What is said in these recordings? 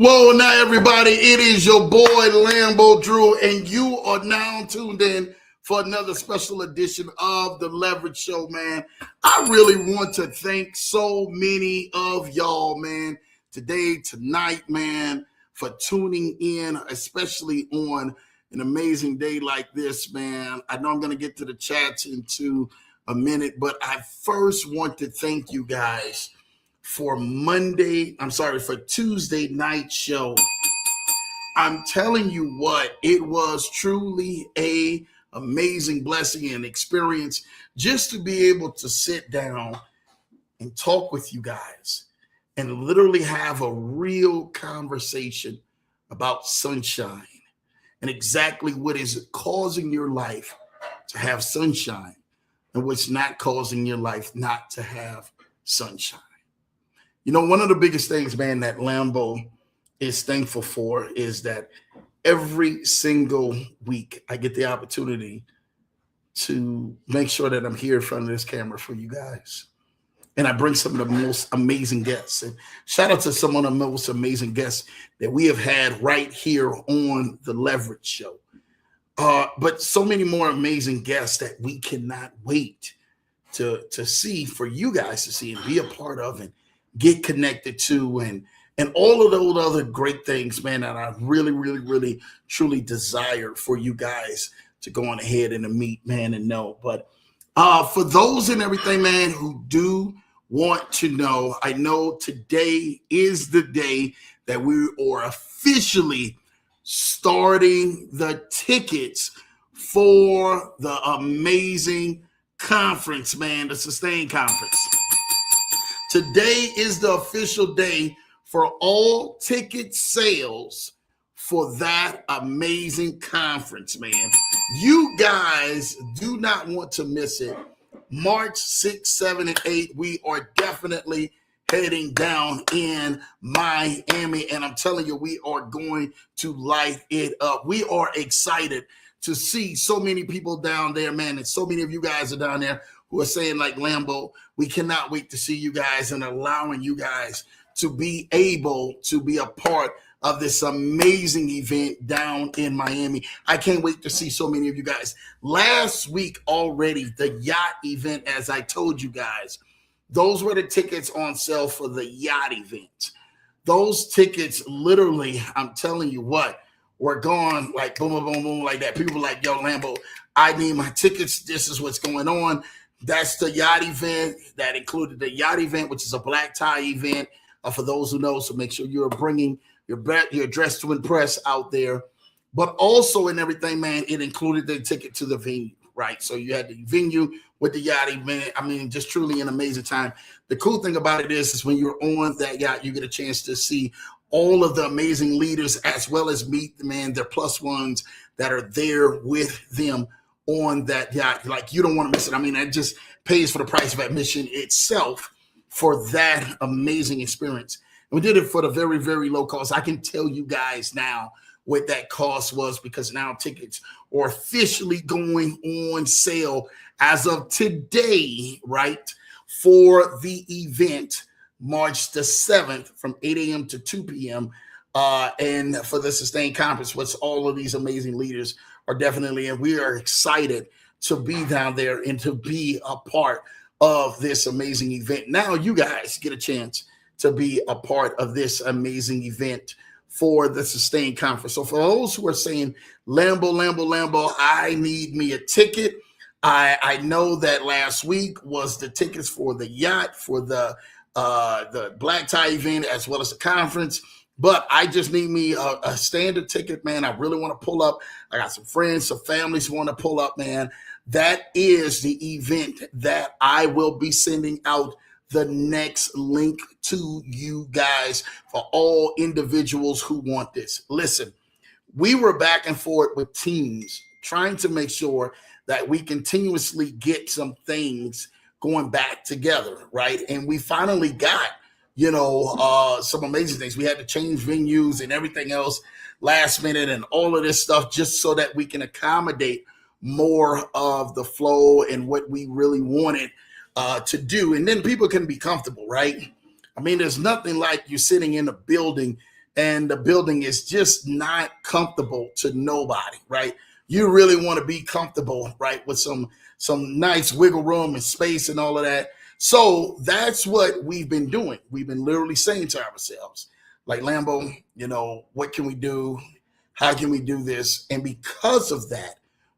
Whoa, now everybody, it is your boy Lambo Drew, and you are now tuned in for another special edition of the Leverage Show, man. I really want to thank so many of y'all, man, today, tonight, man, for tuning in, especially on an amazing day like this, man. I know I'm going to get to the chats into a minute, but I first want to thank you guys for for Tuesday night show. I'm telling you what, it was truly a amazing blessing and experience just to be able to sit down and talk with you guys and literally have a real conversation about sunshine and exactly what is causing your life to have sunshine and what's not causing your life not to have sunshine. You know, one of the biggest things, man, that Lambo is thankful for is that every single week I get the opportunity to make sure that I'm here in front of this camera for you guys. And I bring some of the most amazing guests. And shout out to some of the most amazing guests that we have had right here on the Leverage Show. But so many more amazing guests that we cannot wait to see, for you guys to see and be a part of and get connected to, and all of those other great things, man, that I really, truly desire for you guys to go on ahead and to meet, man, and know. But for those and everything, man, who do want to know, I know today is the day that we are officially starting the tickets for the amazing conference, man, the Sustain Conference. Today is the official day for all ticket sales for that amazing conference, man. You guys do not want to miss it. March 6, 7, and 8, we are definitely heading down in Miami, and I'm telling you, we are going to light it up. We are excited to see so many people down there, man, and so many of you guys are down there who are saying, like, Lambo, we cannot wait to see you guys and allowing you guys to be able to be a part of this amazing event down in Miami. I can't wait to see so many of you guys. Last week already, the yacht event, as I told you guys, those were the tickets on sale for the yacht event. Those tickets, literally, I'm telling you what, were gone like boom, boom, boom, boom, like that. People were like, yo, Lambo, I need my tickets. This is what's going on. That's the yacht event. That included the yacht event, which is a black tie event, for those who know. So make sure you're bringing your dress to impress out there. But also in everything, man, it included the ticket to the venue, right? So you had the venue with the yacht event. I mean, just truly an amazing time. The cool thing about it is when you're on that yacht, you get a chance to see all of the amazing leaders, as well as meet the man, their plus ones that are there with them on that yacht. Like, you don't want to miss it. I mean, that just pays for the price of admission itself for that amazing experience. And we did it for the very, very low cost. I can tell you guys now what that cost was, because now tickets are officially going on sale as of today, right, for the event, March the 7th from 8 a.m. to 2 p.m. And for the Sustain Conference, which all of these amazing leaders are definitely, and we are excited to be down there and to be a part of this amazing event. Now you guys get a chance to be a part of this amazing event for the Sustain Conference. So for those who are saying, Lambo, I need me a ticket. I know that last week was the tickets for the yacht, for the black tie event, as well as the conference. But I just need me a standard ticket, man. I really want to pull up. I got some friends, some families who want to pull up, man. That is the event that I will be sending out the next link to you guys for all individuals who want this. Listen, we were back and forth with teams trying to make sure that we continuously get some things going back together, right? And we finally got, some amazing things. We had to change venues and everything else last minute and all of this stuff, just so that we can accommodate more of the flow and what we really wanted to do. And then people can be comfortable, right? I mean, there's nothing like you sitting in a building and the building is just not comfortable to nobody, right? You really want to be comfortable, right, with some nice wiggle room and space and all of that. So that's what we've been doing. We've been literally saying to ourselves, like, Lambo, what can we do? How can we do this? And because of that,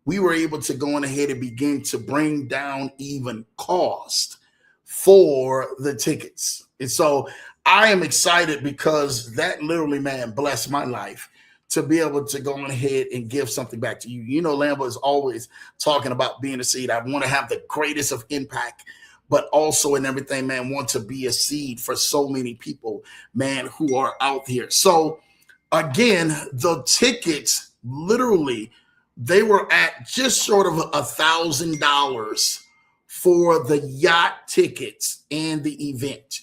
we were able to go on ahead and begin to bring down even cost for the tickets. And so I am excited because that literally, man, blessed my life to be able to go on ahead and give something back to you. Lambo is always talking about being a seed. I want to have the greatest of impact, but also in everything, man, want to be a seed for so many people, man, who are out here. So again, the tickets, literally, they were at just short of $1,000 for the yacht tickets and the event.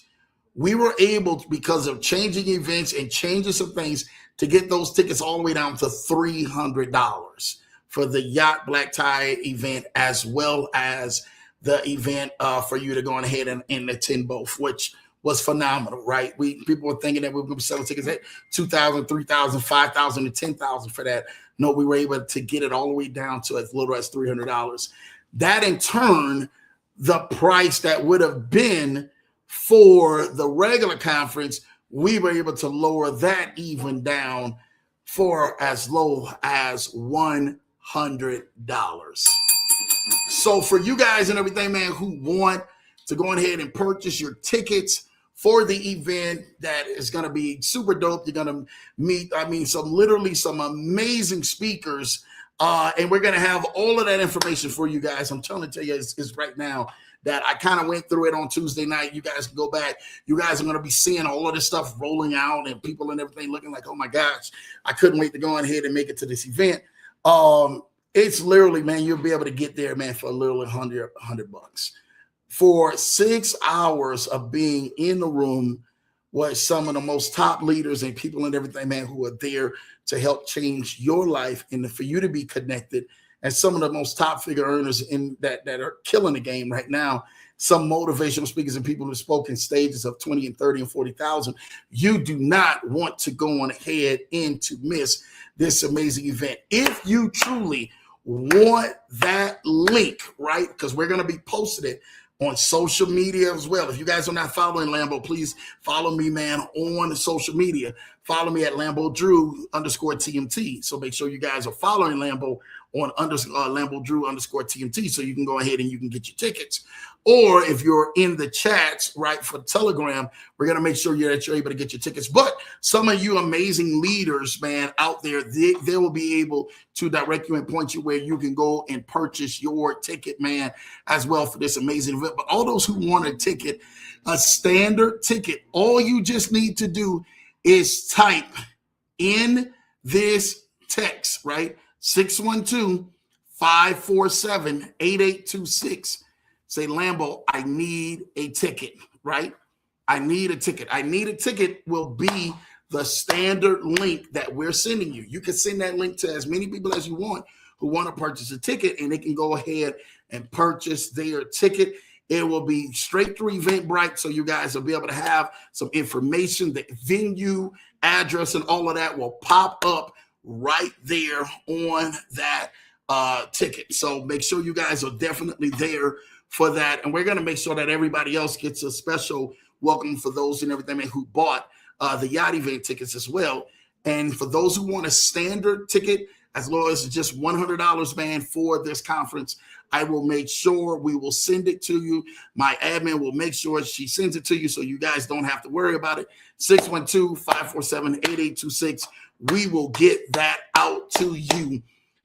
We were able to, because of changing events and changing some things, to get those tickets all the way down to $300 for the yacht black tie event, as well as the event for you to go on ahead and attend both, which was phenomenal, right? People were thinking that we were going to be selling tickets at $2,000, $3,000, $5,000, and $10,000 for that. No, we were able to get it all the way down to as little as $300. That in turn, the price that would have been for the regular conference, we were able to lower that even down for as low as $100. So for you guys and everything, man, who want to go ahead and purchase your tickets for the event that is going to be super dope, you're going to meet, some amazing speakers, and we're going to have all of that information for you guys. I'm trying to tell you is right now that I kind of went through it on Tuesday night. You guys can go back. You guys are going to be seeing all of this stuff rolling out and people and everything looking like, oh my gosh, I couldn't wait to go ahead and make it to this event. It's literally, man, you'll be able to get there, man, for a little $100 for 6 hours of being in the room with some of the most top leaders and people and everything, man, who are there to help change your life and for you to be connected. And some of the most top figure earners in that are killing the game right now. Some motivational speakers and people who spoke in stages of 20 and 30 and 40,000. You do not want to go on ahead and to miss this amazing event. If you truly want that link, right? Because we're going to be posting it on social media as well. If you guys are not following Lambo, please follow me, man, on social media. Follow me at Lambo Drew _TMT. So make sure you guys are following Lambo on Lambo Drew _TMT, so you can go ahead and you can get your tickets. Or if you're in the chats, right, for Telegram, we're going to make sure that you're able to get your tickets. But some of you amazing leaders, man, out there, they will be able to direct you and point you where you can go and purchase your ticket, man, as well for this amazing event. But all those who want a ticket, a standard ticket, all you just need to do is type in this text, right? 612-547-8826. Say, Lambo, I need a ticket, right? I need a ticket. I need a ticket will be the standard link that we're sending you. You can send that link to as many people as you want who want to purchase a ticket, and they can go ahead and purchase their ticket. It will be straight through Eventbrite, so you guys will be able to have some information. The venue, address, and all of that will pop up right there on that ticket. So make sure you guys are definitely there for that. And we're going to make sure that everybody else gets a special welcome for those and everything who bought the yacht event tickets as well. And for those who want a standard ticket, as low as just $100, man, for this conference, I will make sure we will send it to you. My admin will make sure she sends it to you so you guys don't have to worry about it. 612-547-8826. We will get that out to you,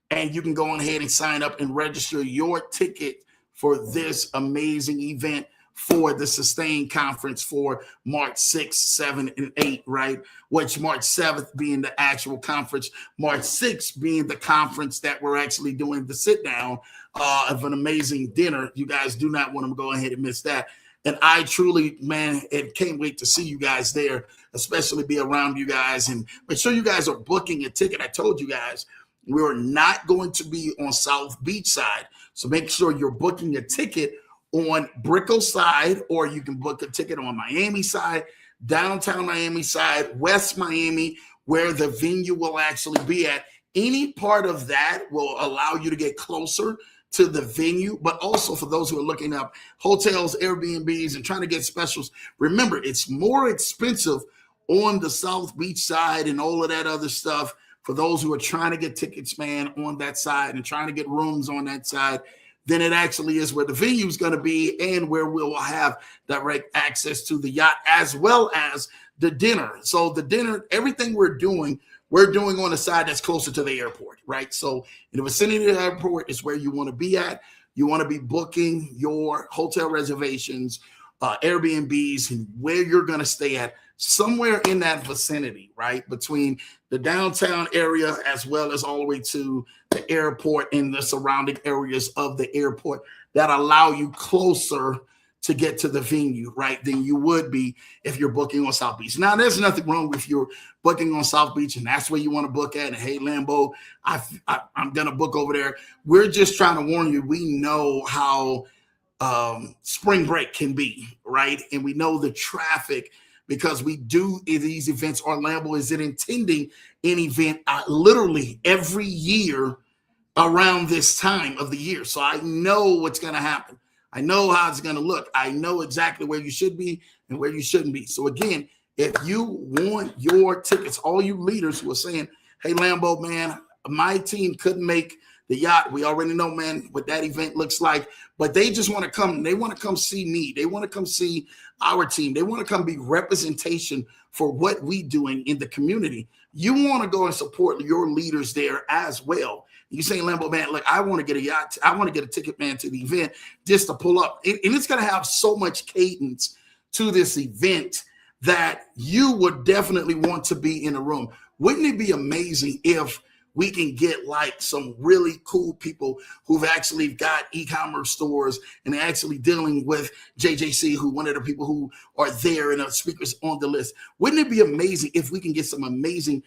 and you can go on ahead and sign up and register your ticket for this amazing event for the Sustain Conference for March 6th, 7th, and 8th, right? Which March 7th being the actual conference, March 6th being the conference that we're actually doing the sit down of an amazing dinner. You guys do not want to go ahead and miss that. And I truly, man, can't wait to see you guys there, especially be around you guys, and make sure you guys are booking a ticket. I told you guys, we're not going to be on South Beach side. So make sure you're booking a ticket on Brickell side, or you can book a ticket on Miami side, downtown Miami side, West Miami, where the venue will actually be at. Any part of that will allow you to get closer to the venue, but also for those who are looking up hotels, Airbnbs, and trying to get specials. Remember, it's more expensive on the South Beach side and all of that other stuff for those who are trying to get tickets, man, on that side and trying to get rooms on that side than it actually is where the venue is going to be and where we'll have direct access to the yacht as well as the dinner. So the dinner, everything we're doing on the side that's closer to the airport, right? So in the vicinity of the airport is where you want to be at. You want to be booking your hotel reservations, Airbnbs, and where you're going to stay at, somewhere in that vicinity, right? Between the downtown area as well as all the way to the airport and the surrounding areas of the airport that allow you closer to get to the venue, right, than you would be if you're booking on South Beach. Now, there's nothing wrong with you booking on South Beach, and that's where you want to book at. And hey, Lambo, I'm going to book over there. We're just trying to warn you. We know how spring break can be, right? And we know the traffic because we do these events. Lambo is intending an event literally every year around this time of the year. So I know what's going to happen. I know how it's going to look. I know exactly where you should be and where you shouldn't be. So again, if you want your tickets, all you leaders who are saying, hey, Lambo, man, my team couldn't make the yacht. We already know, man, what that event looks like, but they just want to come. They want to come see me. They want to come see our team. They want to come be representation for what we doing in the community. You want to go and support your leaders there as well. You saying, Lambo, man, look, I want to get a yacht. I want to get a ticket, man, to the event just to pull up. And it's going to have so much cadence to this event that you would definitely want to be in a room. Wouldn't it be amazing if we can get like some really cool people who've actually got e-commerce stores and they're actually dealing with JJC, who one of the people who are there and are speakers on the list. Wouldn't it be amazing if we can get some amazing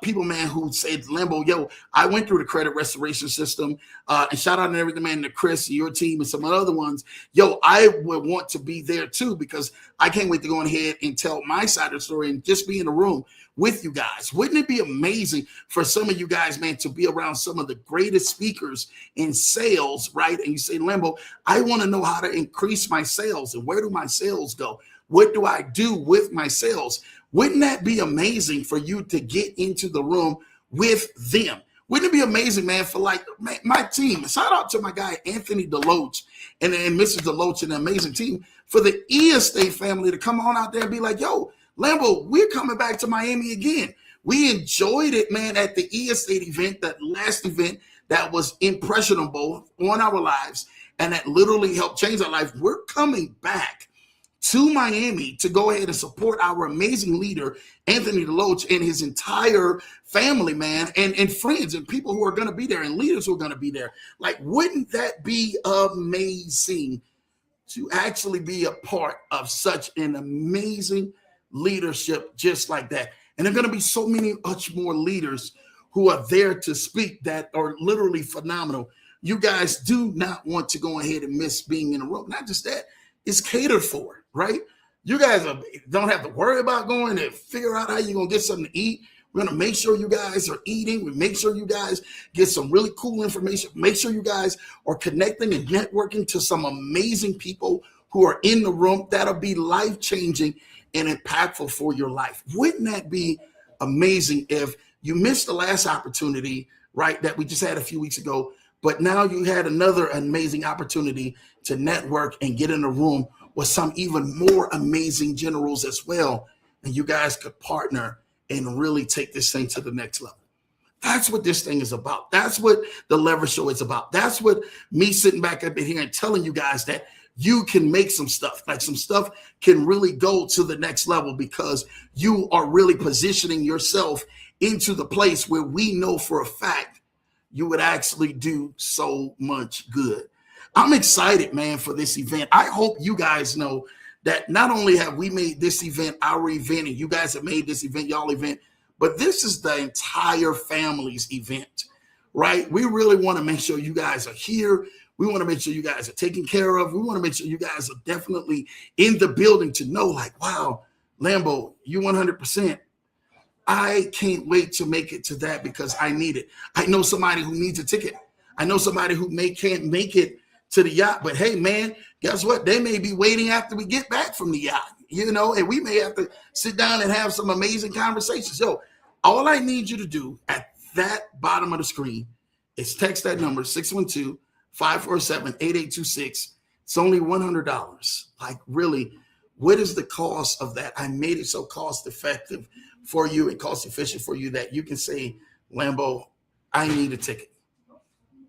people, man, who say, Lambo, yo, I went through the credit restoration system, and shout out to everything, man, to Chris, your team, and some other ones. Yo, I would want to be there too, because I can't wait to go ahead and tell my side of the story and just be in the room with you guys. Wouldn't it be amazing for some of you guys, man, to be around some of the greatest speakers in sales, right? And you say, Lambo, I want to know how to increase my sales, and where do my sales go? What do I do with my sales? Wouldn't that be amazing for you to get into the room with them? Wouldn't it be amazing, man, for like my team? Shout out to my guy, Anthony Deloach, and Mrs. Deloach and the amazing team for the E-Estate family to come on out there and be like, yo, Lambo, we're coming back to Miami again. We enjoyed it, man, at the E-Estate event, that last event that was impressionable on our lives and that literally helped change our life. We're coming back to Miami to go ahead and support our amazing leader, Anthony Deloach, and his entire family, man, and friends and people who are going to be there and leaders who are going to be there. Like, wouldn't that be amazing to actually be a part of such an amazing leadership just like that? And there are going to be so many much more leaders who are there to speak that are literally phenomenal. You guys do not want to go ahead and miss being in a room. Not just that, it's catered for, right? You guys don't have to worry about going and figure out how you're going to get something to eat. We're going to make sure you guys are eating. We make sure you guys get some really cool information. Make sure you guys are connecting and networking to some amazing people who are in the room that'll be life-changing and impactful for your life. Wouldn't that be amazing if you missed the last opportunity, right, that we just had a few weeks ago, but now you had another amazing opportunity to network and get in a room with some even more amazing generals as well, and you guys could partner and really take this thing to the next level. That's what this thing is about. That's what the Leverage Show is about. That's what me sitting back up in here and telling you guys that you can make some stuff, like some stuff can really go to the next level because you are really positioning yourself into the place where we know for a fact you would actually do so much good. I'm excited, man, for this event. I hope you guys know that not only have we made this event our event, and you guys have made this event y'all event, but this is the entire family's event, right? We really want to make sure you guys are here. We want to make sure you guys are taken care of. We want to make sure you guys are definitely in the building to know, like, wow, Lambo, you 100%. I can't wait to make it to that because I need it. I know somebody who needs a ticket. I know somebody who can't make it to the yacht, but hey, man, guess what? They may be waiting after we get back from the yacht, and we may have to sit down and have some amazing conversations. So all I need you to do at that bottom of the screen is text that number, 612-547-8826. It's only $100. Like, really, what is the cost of that? I made it so cost effective for you and cost efficient for you that you can say, Lambo, I need a ticket.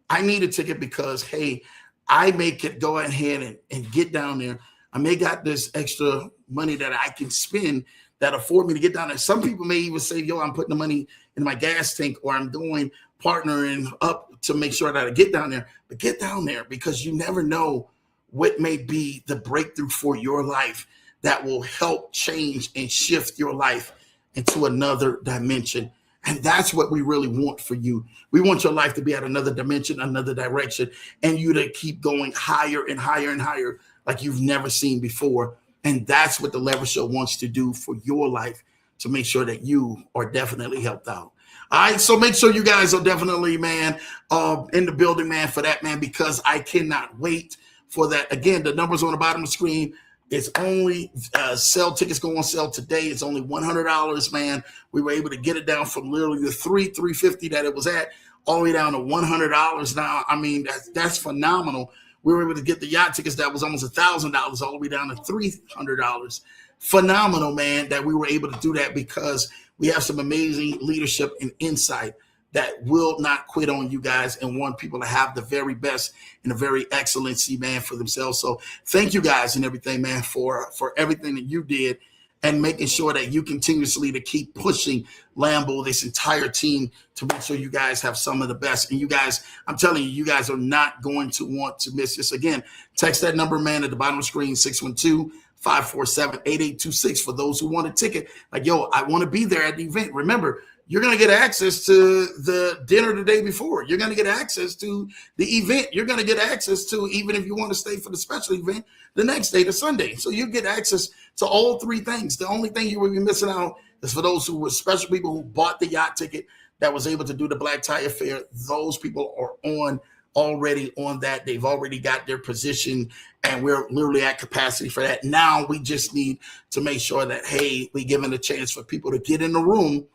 I need a ticket because, hey, I may could go ahead and get down there. I may got this extra money that I can spend that afford me to get down there. Some people may even say, yo, I'm putting the money in my gas tank, or I'm doing partnering up to make sure that I get down there. But get down there, because you never know what may be the breakthrough for your life that will help change and shift your life into another dimension. And that's what we really want for you. We want your life to be at another dimension, another direction, and you to keep going higher and higher and higher like you've never seen before. And that's what the Leverage Show wants to do for your life, to make sure that you are definitely helped out. All right, so make sure you guys are definitely, man, in the building, man, for that, man, because I cannot wait for that. Again, the numbers on the bottom of the screen. It's only sell tickets go on sale today. It's only $100, man. We were able to get it down from literally the $350 that it was at all the way down to $100 now. I mean, that's phenomenal. We were able to get the yacht tickets that was almost $1,000 all the way down to $300. Phenomenal, man, that we were able to do that because we have some amazing leadership and insight that will not quit on you guys and want people to have the very best and the very excellency, man, for themselves. So thank you guys and everything, man, for everything that you did and making sure that you continuously to keep pushing Lambo, this entire team, to make sure you guys have some of the best. And you guys, I'm telling you, you guys are not going to want to miss this. Again, text that number, man, at the bottom of the screen, 612-547-8826 for those who want a ticket. Like, yo, I want to be there at the event. Remember, you're going to get access to the dinner the day before. You're going to get access to the event. You're going to get access to, even if you want to stay for the special event, the next day, the Sunday. So you get access to all three things. The only thing you will be missing out is for those who were special people who bought the yacht ticket that was able to do the Black Tie Affair. Those people are already on that. They've already got their position, and we're literally at capacity for that. Now we just need to make sure that, hey, we give it a chance for people to get in the room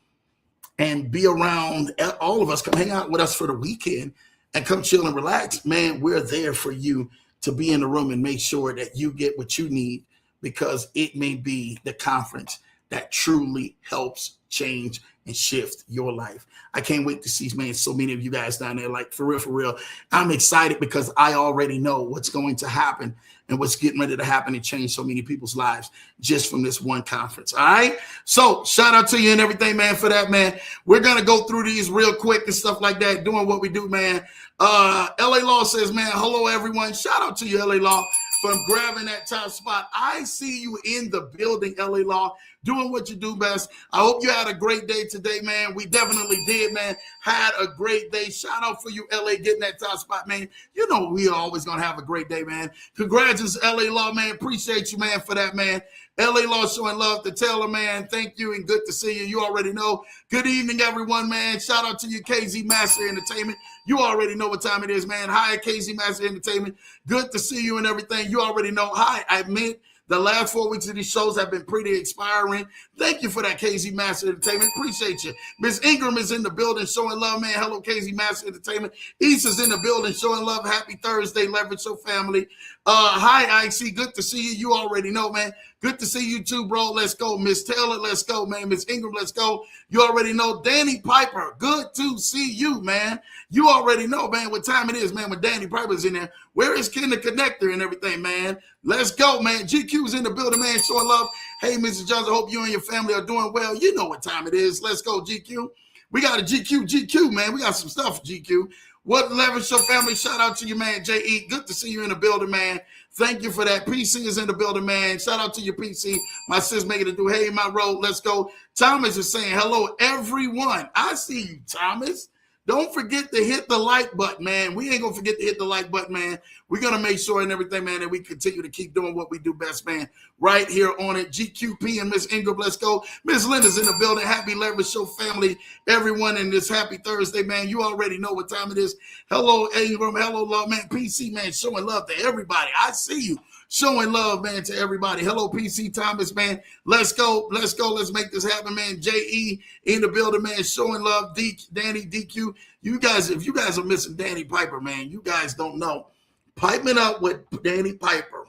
and be around all of us. Come hang out with us for the weekend and come chill and relax. Man, we're there for you to be in the room and make sure that you get what you need, because it may be the conference that truly helps change and shift your life. I can't wait to see, man, so many of you guys down there. Like, for real. I'm excited because I already know what's going to happen and what's getting ready to happen and change so many people's lives just from this one conference. All right. So shout out to you and everything, man, for that, man. We're going to go through these real quick and stuff like that, doing what we do, man. LA Law says, man, hello, everyone. Shout out to you, LA Law, for grabbing that top spot. I see you in the building, LA Law, doing what you do best. I hope you had a great day today, man. We definitely did, man. Had a great day. Shout out for you, LA, getting that top spot, man. You know we are always going to have a great day, man. Congratulations, LA Law, man. Appreciate you, man, for that, man. LA Law showing love to Taylor, man. Thank you and good to see you. You already know. Good evening, everyone, man. Shout out to you, KZ Master Entertainment. You already know what time it is, man. Hi, KZ Master Entertainment. Good to see you and everything. You already know. Hi, I admit the last 4 weeks of these shows have been pretty inspiring. Thank you for that, KZ Master Entertainment. Appreciate you. Miss Ingram is in the building showing love, man. Hello, KZ Master Entertainment. East is in the building showing love. Happy Thursday, Leverage Show family. Hi, IC. Good to see you. You already know, man. Good to see you too, bro. Let's go. Miss Taylor, let's go, man. Miss Ingram, let's go. You already know. Danny Piper, good to see you, man. You already know, man, what time it is, man, when Danny Piper's in there. Where is Ken the Connector and everything, man? Let's go, man. GQ's in the building, man, showing love. Hey, Mrs. Johnson, I hope you and your family are doing well. You know what time it is. Let's go, GQ. We got a GQ, man. We got some stuff, GQ. What Leverage Show family, shout out to you, man, J.E. Good to see you in the building, man. Thank you for that. PC is in the building, man. Shout out to your PC. My sis making it do. Hey, my road, let's go. Thomas is saying hello, everyone. I see you, Thomas. Don't forget to hit the like button, man. We ain't going to forget to hit the like button, man. We're going to make sure and everything, man, that we continue to keep doing what we do best, man, right here on it. GQP and Miss Ingram, let's go. Miss Linda's in the building. Happy Leverage Show family, everyone in this happy Thursday, man. You already know what time it is. Hello, Ingram. Hello, love, man. PC, man, showing love to everybody. I see you. Showing love, man, to everybody. Hello, PC Thomas, man. Let's go. Let's go. Let's make this happen, man. JE in the building, man. Showing love. Danny, DQ. You guys, if you guys are missing Danny Piper, man, you guys don't know. Piping up with Danny Piper.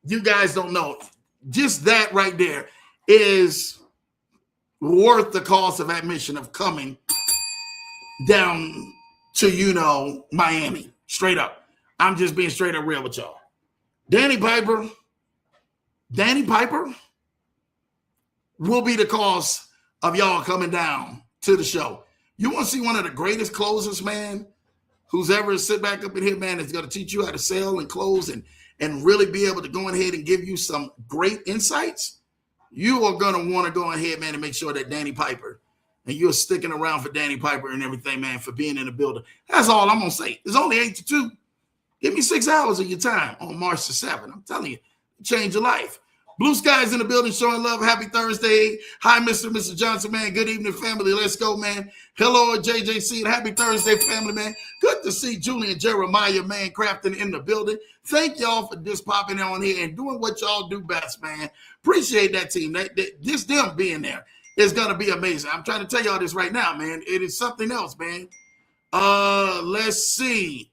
You guys don't know. Just that right there is worth the cost of admission of coming down to, Miami. Straight up. I'm just being straight up real with y'all. Danny Piper will be the cause of y'all coming down to the show. You want to see one of the greatest closers, man, who's ever sit back up in here, man, is going to teach you how to sell and close and really be able to go ahead and give you some great insights? You are going to want to go ahead, man, and make sure that Danny Piper, and you're sticking around for Danny Piper and everything, man, for being in the building. That's all I'm going to say. It's only 8 to 2. Give me 6 hours of your time on March the 7th. I'm telling you, change your life. Blue Skies in the building, showing love. Happy Thursday. Hi, Mr. and Mrs. Johnson, man. Good evening, family. Let's go, man. Hello, JJC, and happy Thursday, family, man. Good to see Julian Jeremiah, man, Crafton in the building. Thank y'all for just popping on here and doing what y'all do best, man. Appreciate that team. Just them being there is going to be amazing. I'm trying to tell y'all this right now, man. It is something else, man. Let's see.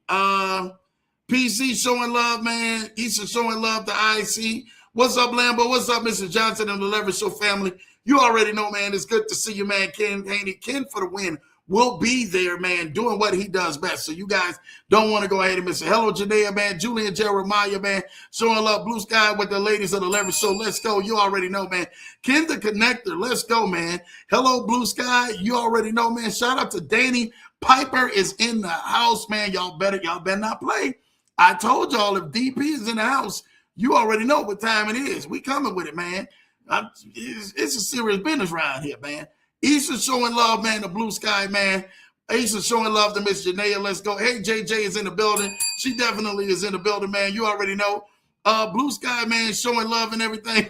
PC showing love, man. Issa showing love to IC. What's up, Lambo? What's up, Mr. Johnson and the Leverage Show family? You already know, man. It's good to see you, man. Ken Haney, Ken for the win, will be there, man, doing what he does best. So you guys don't want to go ahead and miss it. Hello, Janaea, man. Julian Jeremiah, man. Showing love. Blue Sky with the ladies of the Leverage Show. Let's go. You already know, man. Ken the Connector. Let's go, man. Hello, Blue Sky. You already know, man. Shout out to Danny Piper is in the house, man. Y'all better not play. I told y'all if DP is in the house, you already know what time it is. We coming with it, man. It's a serious business around here, man. Issa showing love, man, to Blue Sky, man. Issa showing love to Miss Janaea. Let's go. Hey, JJ is in the building. She definitely is in the building, man. You already know. Blue Sky, man, showing love and everything.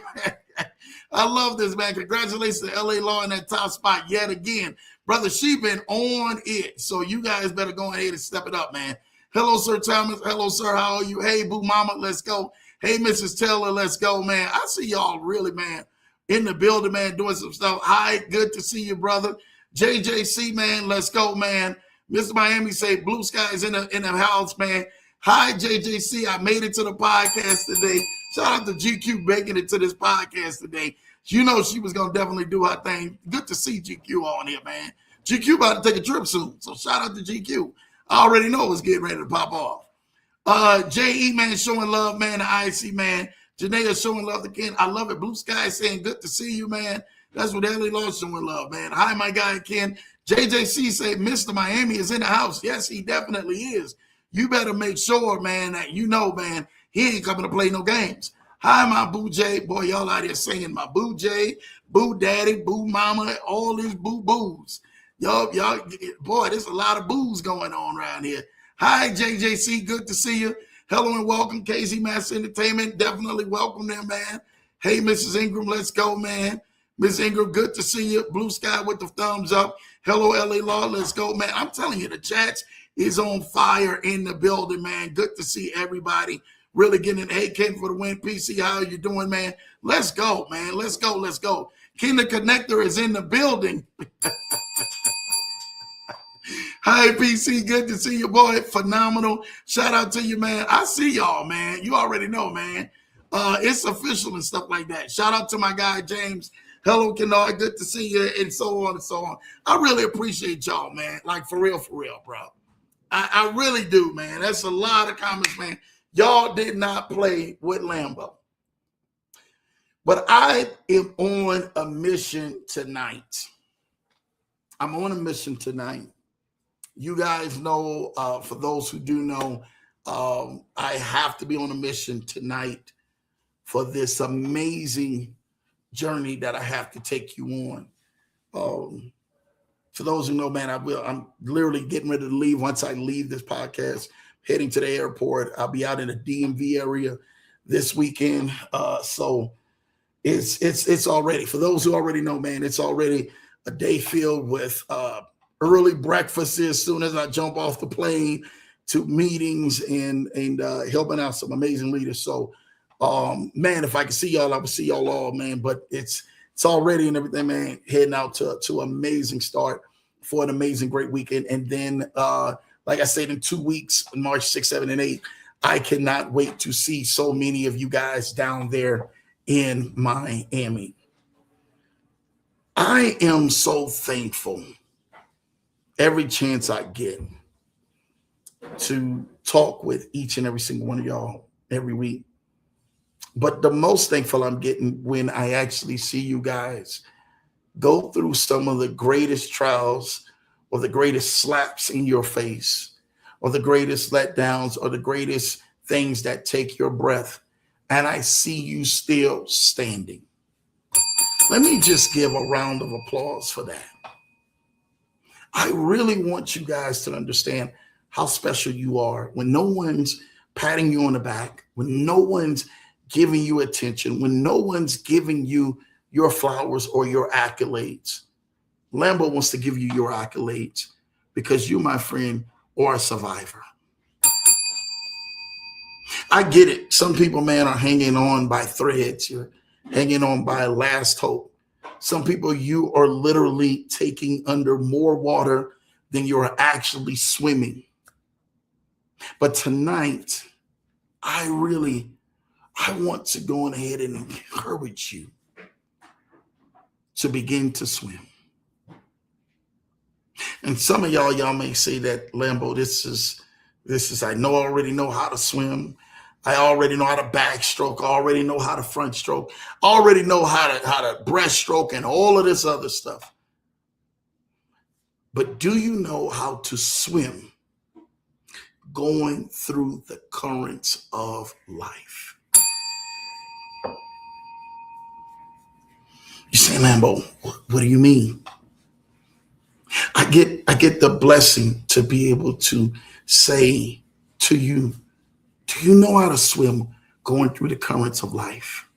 I love this, man. Congratulations to LA Law in that top spot yet again. Brother, she been on it. So you guys better go ahead and step it up, man. Hello, Sir Thomas. Hello, sir. How are you? Hey, Boo Mama. Let's go. Hey, Mrs. Taylor. Let's go, man. I see y'all really, man, in the building, man, doing some stuff. Hi, good to see you, brother. JJC, man. Let's go, man. Mr. Miami say Blue Sky is in the house, man. Hi, JJC. I made it to the podcast today. Shout out to GQ making it to this podcast today. You know she was going to definitely do her thing. Good to see GQ on here, man. GQ about to take a trip soon, so shout out to GQ. I already know it's getting ready to pop off. J.E., man, showing love, man. The IC, man. Janaea showing love to Ken. I love it. Blue Sky saying, good to see you, man. That's what Ellie Law showing love, man. Hi, my guy, Ken. JJC say, Mr. Miami is in the house. Yes, he definitely is. You better make sure, man, that you know, man, he ain't coming to play no games. Hi, my Boo J. Boy, y'all out here singing my Boo J, Boo Daddy, Boo Mama, all these boo-boos. Y'all, boy, there's a lot of boos going on around here. Hi, JJC. Good to see you. Hello and welcome, KZ Master Entertainment. Definitely welcome them, man. Hey, Mrs. Ingram, let's go, man. Miss Ingram, good to see you. Blue Sky with the thumbs up. Hello, LA Law. Let's go, man. I'm telling you, the chat is on fire in the building, man. Good to see everybody really getting it. Hey, Ken for the win. PC, how are you doing, man? Let's go, man. Let's go. Let's go. Ken the Connector is in the building. Hi, PC. Good to see you, boy. Phenomenal. Shout out to you, man. I see y'all, man. You already know, man. It's official and stuff like that. Shout out to my guy, James. Hello, Kennard. Good to see you, and so on and so on. I really appreciate y'all, man. Like, for real, bro. I really do, man. That's a lot of comments, man. Y'all did not play with Lambo. But I am on a mission tonight. I'm on a mission tonight. You guys know, for those who do know, I have to be on a mission tonight for this amazing journey that I have to take you on. For those who know, man, I'm literally getting ready to leave. Once I leave this podcast, heading to the airport, I'll be out in the DMV area this weekend. So it's already, for those who already know, man, it's already a day filled with early breakfasts as soon as I jump off the plane, to meetings and helping out some amazing leaders. So, man, if I could see y'all, I would see y'all all, man. But it's already and everything, man, heading out to an amazing start for an amazing, great weekend. And then, like I said, in 2 weeks, March 6th, 7th, and 8th, I cannot wait to see so many of you guys down there in Miami. I am so thankful every chance I get to talk with each and every single one of y'all every week. But the most thankful I'm getting when I actually see you guys go through some of the greatest trials, or the greatest slaps in your face, or the greatest letdowns, or the greatest things that take your breath, and I see you still standing. Let me just give a round of applause for that. I really want you guys to understand how special you are when no one's patting you on the back, when no one's giving you attention, when no one's giving you your flowers or your accolades. Lambo wants to give you your accolades because you, my friend, are a survivor. I get it. Some people, man, are hanging on by threads. You're hanging on by last hope. Some people, you are literally taking under more water than you're actually swimming. But tonight, I want to go ahead and encourage you to begin to swim. And some of y'all may say that, Lambo, this is, I already know how to swim. I already know how to backstroke. I already know how to front stroke. I already know how to breaststroke and all of this other stuff. But do you know how to swim going through the currents of life? You say, Lambo, what do you mean? I get the blessing to be able to say to you, do you know how to swim going through the currents of life?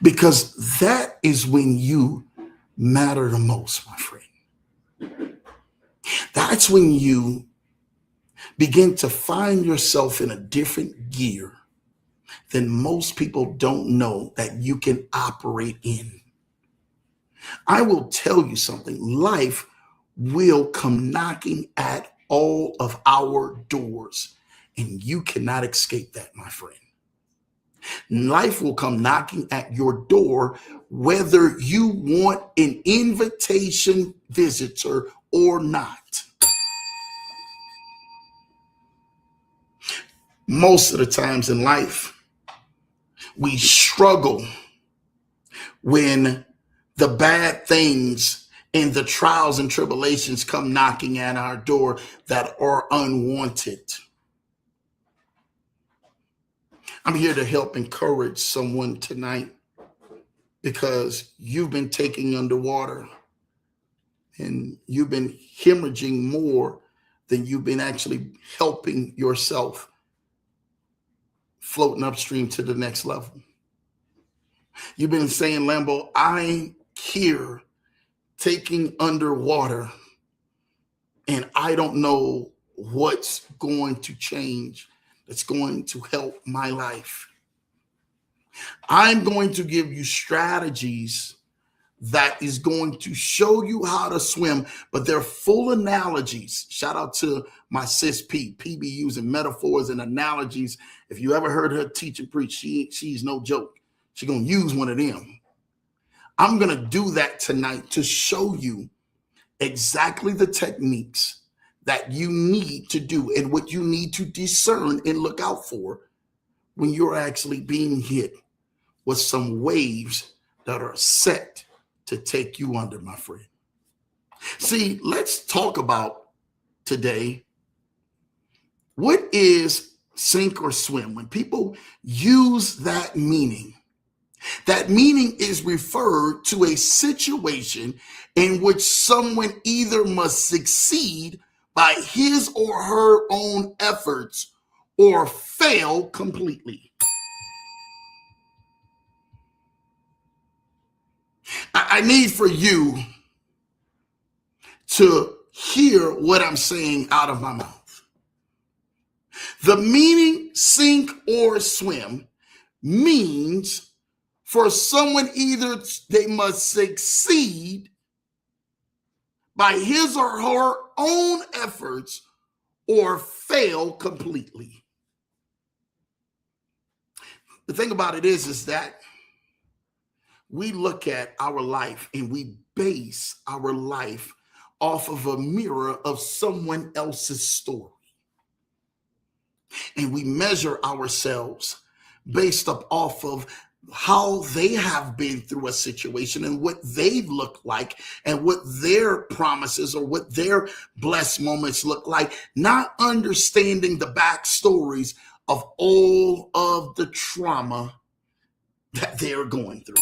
Because that is when you matter the most, my friend. That's when you begin to find yourself in a different gear than most people don't know that you can operate in. I will tell you something. Life will come knocking at all of our doors, and you cannot escape that, my friend. Life will come knocking at your door, whether you want an invitation visitor or not. Most of the times in life, we struggle when the bad things and the trials and tribulations come knocking at our door that are unwanted. I'm here to help encourage someone tonight, because you've been taking underwater and you've been hemorrhaging more than you've been actually helping yourself floating upstream to the next level. You've been saying, Lambo, I'm here taking underwater and I don't know what's going to change that's going to help my life. I'm going to give you strategies that is going to show you how to swim, but they're full analogies. Shout out to my sis P be using metaphors and analogies. If you ever heard her teach and preach, she's no joke. She's going to use one of them. I'm going to do that tonight to show you exactly the techniques that you need to do and what you need to discern and look out for when you're actually being hit with some waves that are set to take you under, my friend. See, let's talk about today, what is sink or swim? When people use that meaning, That meaning is referred to a situation in which someone either must succeed by his or her own efforts or fail completely. I need for you to hear what I'm saying out of my mouth. The meaning sink or swim means for someone either they must succeed by his or her own efforts or fail completely. The thing about it is that we look at our life and we base our life off of a mirror of someone else's story. And we measure ourselves based up off of how they have been through a situation and what they've looked like and what their promises or what their blessed moments look like, not understanding the backstories of all of the trauma that they're going through.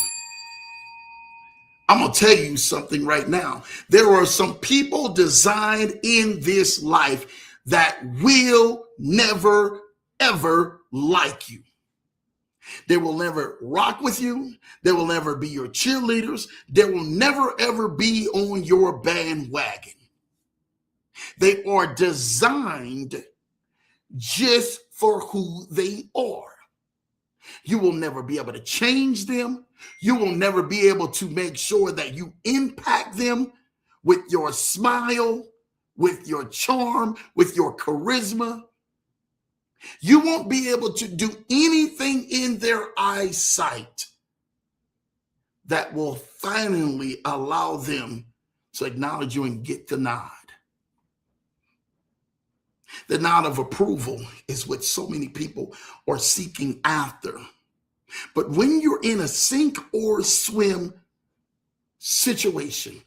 I'm going to tell you something right now. There are some people designed in this life that will never, ever like you. They will never rock with you. They will never be your cheerleaders. They will never, ever be on your bandwagon. They are designed just for who they are. You will never be able to change them. You will never be able to make sure that you impact them with your smile, with your charm, with your charisma. You won't be able to do anything in their eyesight that will finally allow them to acknowledge you and get the nod. The nod of approval is what so many people are seeking after. But when you're in a sink or swim situation,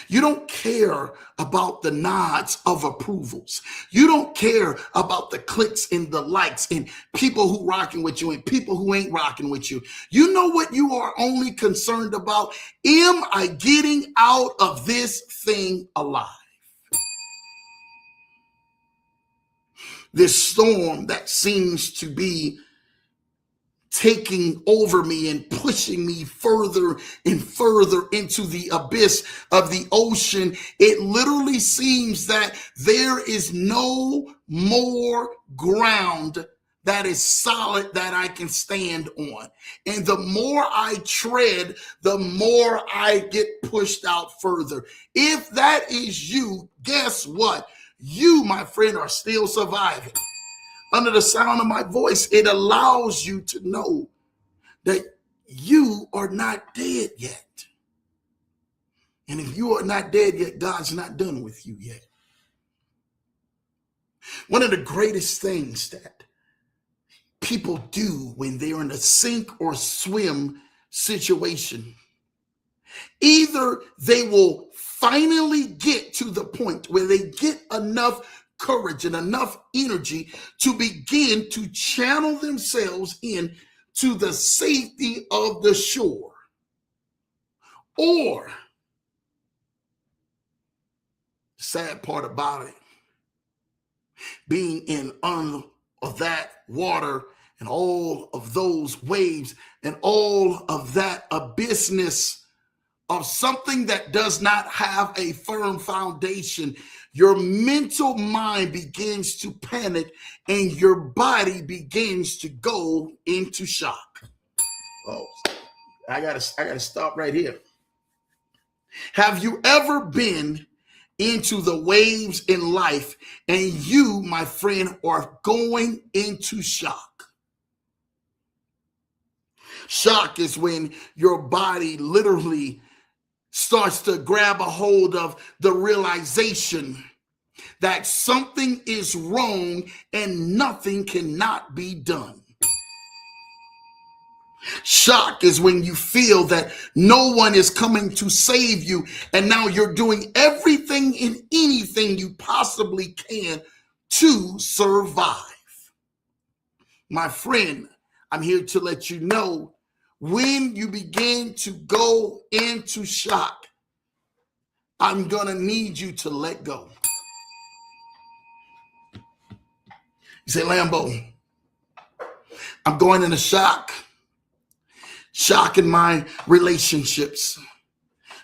you don't care about the nods of approvals. You don't care about the clicks and the likes and people who rocking with you and people who ain't rocking with you. You know what you are only concerned about? Am I getting out of this thing alive? This storm that seems to be taking over me and pushing me further and further into the abyss of the ocean. It literally seems that there is no more ground that is solid that I can stand on. And the more I tread, the more I get pushed out further. If that is you, guess what? You, my friend, are still surviving. Under the sound of my voice, it allows you to know that you are not dead yet. And if you are not dead yet, God's not done with you yet. One of the greatest things that people do when they're in a sink or swim situation, either they will finally get to the point where they get enough courage and enough energy to begin to channel themselves in to the safety of the shore, or the sad part about it, being in all of that water and all of those waves and all of that abyssness of something that does not have a firm foundation. Your mental mind begins to panic and your body begins to go into shock. Oh, I gotta stop right here. Have you ever been into the waves in life and you, my friend, are going into shock? Shock is when your body literally starts to grab a hold of the realization that something is wrong and nothing cannot be done. Shock is when you feel that no one is coming to save you, and now you're doing everything and anything you possibly can to survive. My friend, I'm here to let you know when you begin to go into shock, I'm going to need you to let go. You say, Lambo, I'm going into shock. Shock in my relationships.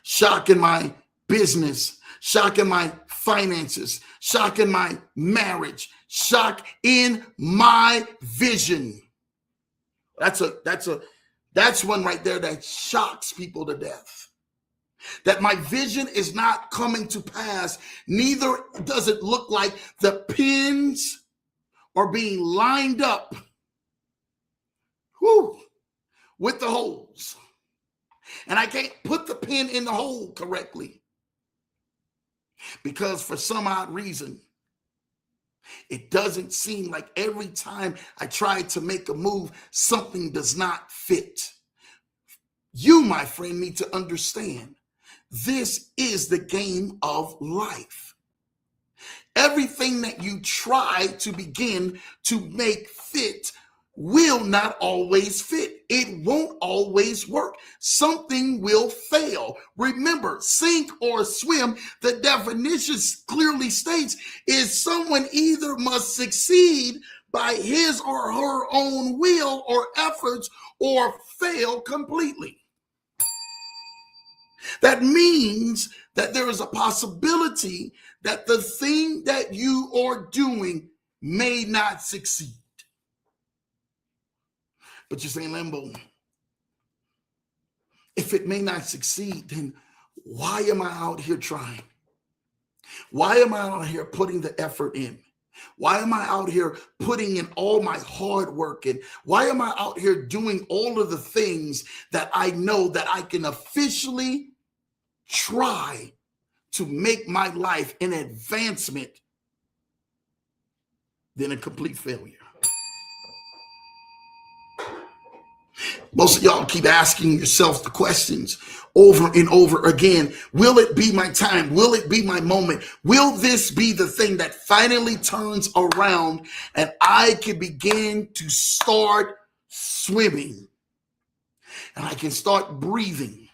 Shock in my business. Shock in my finances. Shock in my marriage. Shock in my vision. That's one right there that shocks people to death. That my vision is not coming to pass. Neither does it look like the pins are being lined up with the holes. And I can't put the pin in the hole correctly because for some odd reason, it doesn't seem like every time I try to make a move, something does not fit. You, my friend, need to understand this is the game of life. Everything that you try to begin to make fit will not always fit. It won't always work. Something will fail. Remember, sink or swim, the definition clearly states is someone either must succeed by his or her own will or efforts or fail completely. That means that there is a possibility that the thing that you are doing may not succeed. But you're saying, Lambo, if it may not succeed, then why am I out here trying? Why am I out here putting the effort in? Why am I out here putting in all my hard work? And why am I out here doing all of the things that I know that I can officially try to make my life an advancement than a complete failure? Most of y'all keep asking yourself the questions over and over again. Will it be my time? Will it be my moment? Will this be the thing that finally turns around and I can begin to start swimming and I can start breathing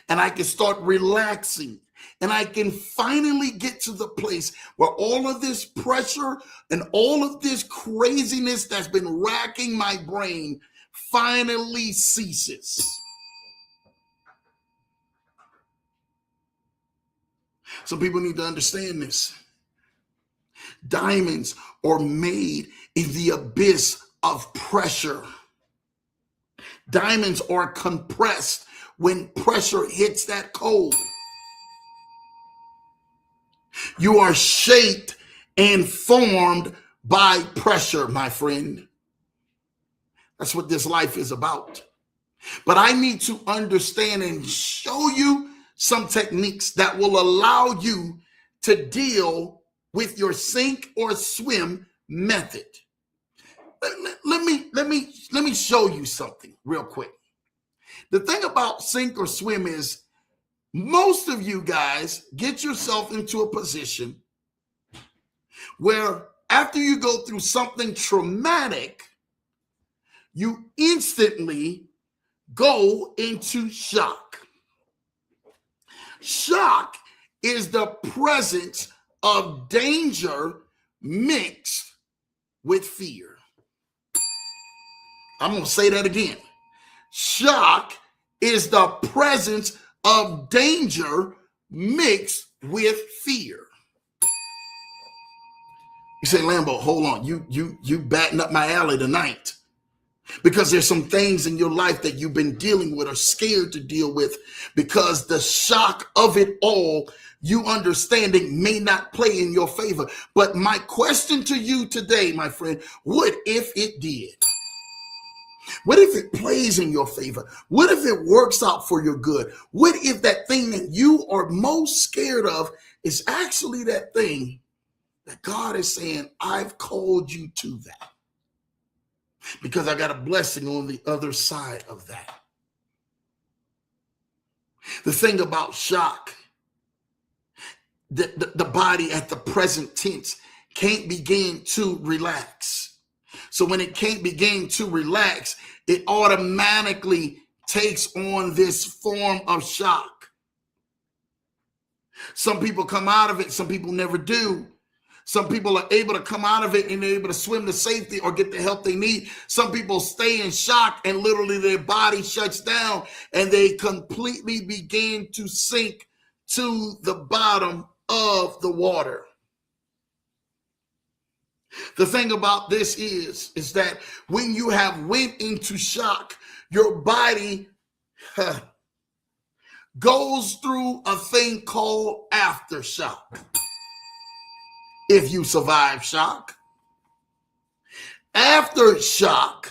and I can start relaxing and I can finally get to the place where all of this pressure and all of this craziness that's been racking my brain finally ceases. Some people need to understand this. Diamonds are made in the abyss of pressure. Diamonds are compressed when pressure hits that coal. You are shaped and formed by pressure, my friend. That's what this life is about. But I need to understand and show you some techniques that will allow you to deal with your sink or swim method. Let me show you something real quick. The thing about sink or swim is most of you guys get yourself into a position where after you go through something traumatic, you instantly go into shock. Shock is the presence of danger mixed with fear. I'm going to say that again. Shock is the presence of danger mixed with fear. You say, Lambo, hold on. You batting up my alley tonight. Because there's some things in your life that you've been dealing with or scared to deal with because the shock of it all, you understanding, may not play in your favor. But my question to you today, my friend, what if it did? What if it plays in your favor? What if it works out for your good? What if that thing that you are most scared of is actually that thing that God is saying, I've called you to that? Because I got a blessing on the other side of that. The thing about shock, the body at the present tense can't begin to relax. So when it can't begin to relax, it automatically takes on this form of shock. Some people come out of it, some people never do. Some people are able to come out of it and they're able to swim to safety or get the help they need. Some people stay in shock and literally their body shuts down and they completely begin to sink to the bottom of the water. The thing about this is that when you have went into shock, your body goes through a thing called aftershock. If you survive shock, aftershock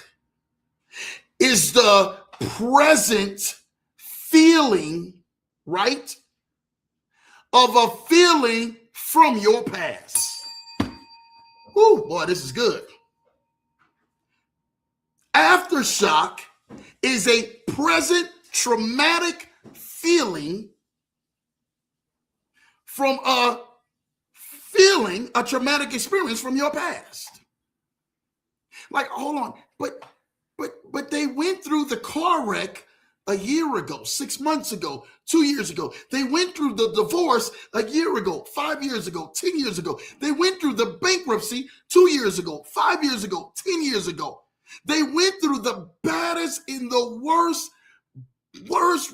is the present feeling, right, of a feeling from your past. Ooh, boy, this is good. Aftershock is a present traumatic feeling from a traumatic experience from your past. Like, hold on, but they went through the car wreck a year ago, 6 months ago, 2 years ago. They went through the divorce a year ago, 5 years ago, 10 years ago. They went through the bankruptcy 2 years ago, 5 years ago, 10 years ago. They went through the baddest in the worst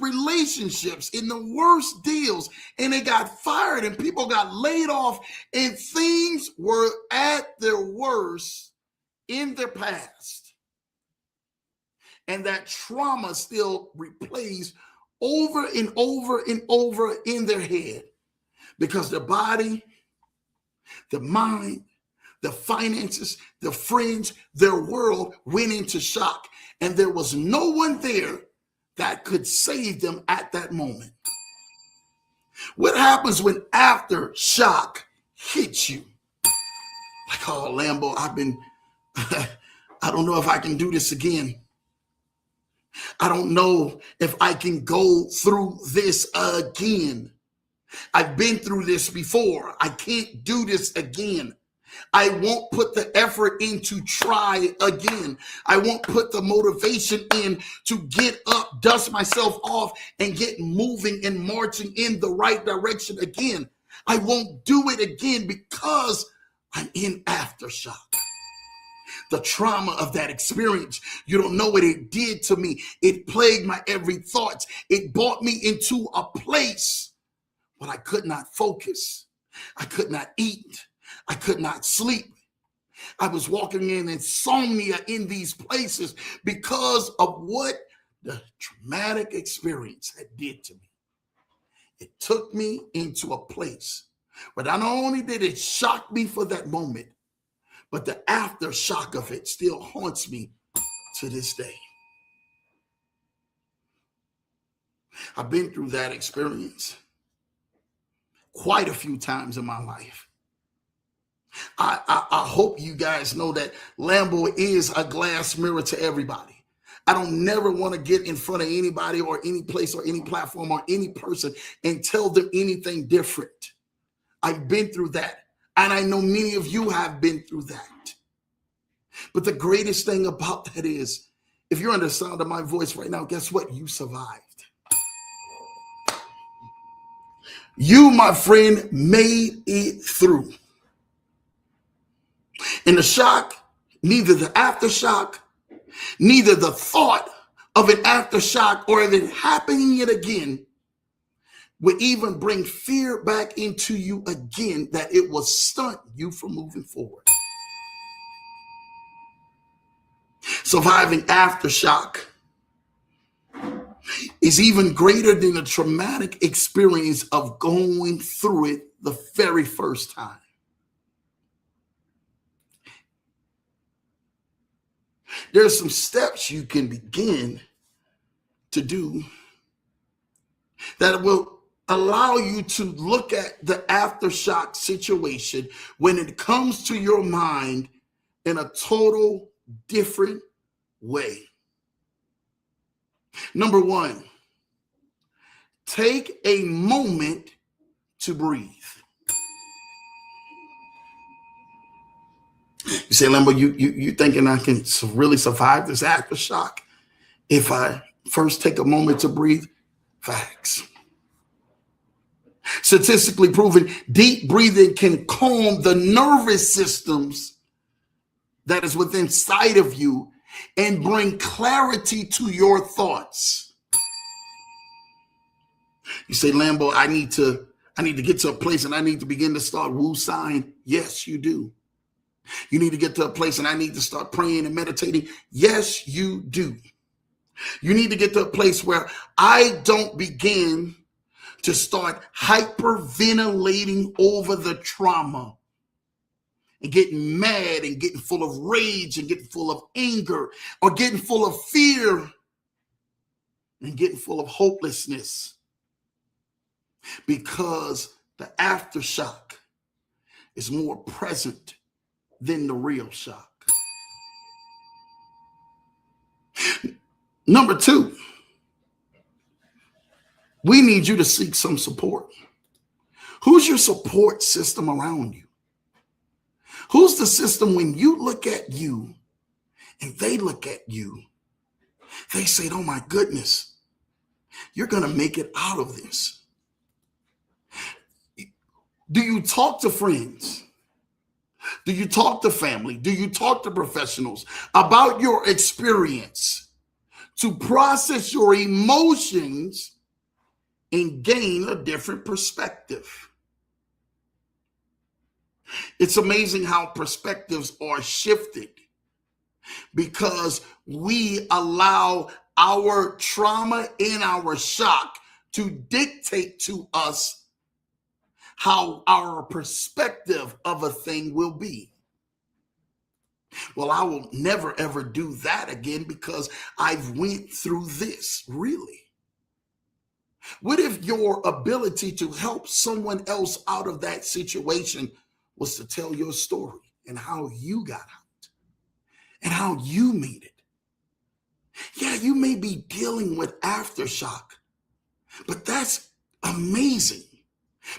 relationships, in the worst deals, and they got fired and people got laid off and things were at their worst in their past. And that trauma still replays over and over and over in their head because their body, the mind, the finances, the friends, their world went into shock. And there was no one there that could save them at that moment. What happens when aftershock hits you? Like, oh, Lambo, I don't know if I can do this again. I don't know if I can go through this again. I've been through this before. I can't do this again. I won't put the effort in to try again. I won't put the motivation in to get up, dust myself off, and get moving and marching in the right direction again. I won't do it again because I'm in aftershock. The trauma of that experience, you don't know what it did to me. It plagued my every thought. It brought me into a place where I could not focus. I could not eat. I could not sleep. I was walking in insomnia in these places because of what the traumatic experience had did to me. It took me into a place where not only did it shock me for that moment, but the aftershock of it still haunts me to this day. I've been through that experience quite a few times in my life. I hope you guys know that Lambo is a glass mirror to everybody. I don't never want to get in front of anybody or any place or any platform or any person and tell them anything different. I've been through that. And I know many of you have been through that. But the greatest thing about that is, if you're under the sound of my voice right now, guess what? You survived. You, my friend, made it through. And the shock, neither the aftershock, neither the thought of an aftershock or of it happening yet again would even bring fear back into you again, that it will stunt you from moving forward. Surviving aftershock is even greater than the traumatic experience of going through it the very first time. There's some steps you can begin to do that will allow you to look at the aftershock situation when it comes to your mind in a total different way. Number one, take a moment to breathe. You say, Lambo, you thinking I can really survive this aftershock if I First, take a moment to breathe. Facts. Statistically proven, deep breathing can calm the nervous systems that is within sight of you and bring clarity to your thoughts. You say, Lambo, I need to get to a place and I need to begin to start woo-sign. Yes, you do. You need to get to a place and I need to start praying and meditating. Yes, you do. You need to get to a place where I don't begin to start hyperventilating over the trauma and getting mad and getting full of rage and getting full of anger or getting full of fear and getting full of hopelessness, because the aftershock is more present than the real shock. Number two, we need you to seek some support. Who's your support system around you? Who's the system when you look at you and they look at you, they say, oh my goodness, you're going to make it out of this. Do you talk to friends? Do you talk to family? Do you talk to professionals about your experience to process your emotions and gain a different perspective? It's amazing how perspectives are shifted because we allow our trauma and our shock to dictate to us how our perspective of a thing will be. Well, I will never, ever do that again because I've went through this. Really? What if your ability to help someone else out of that situation was to tell your story and how you got out and how you made it? Yeah, you may be dealing with aftershock, but that's amazing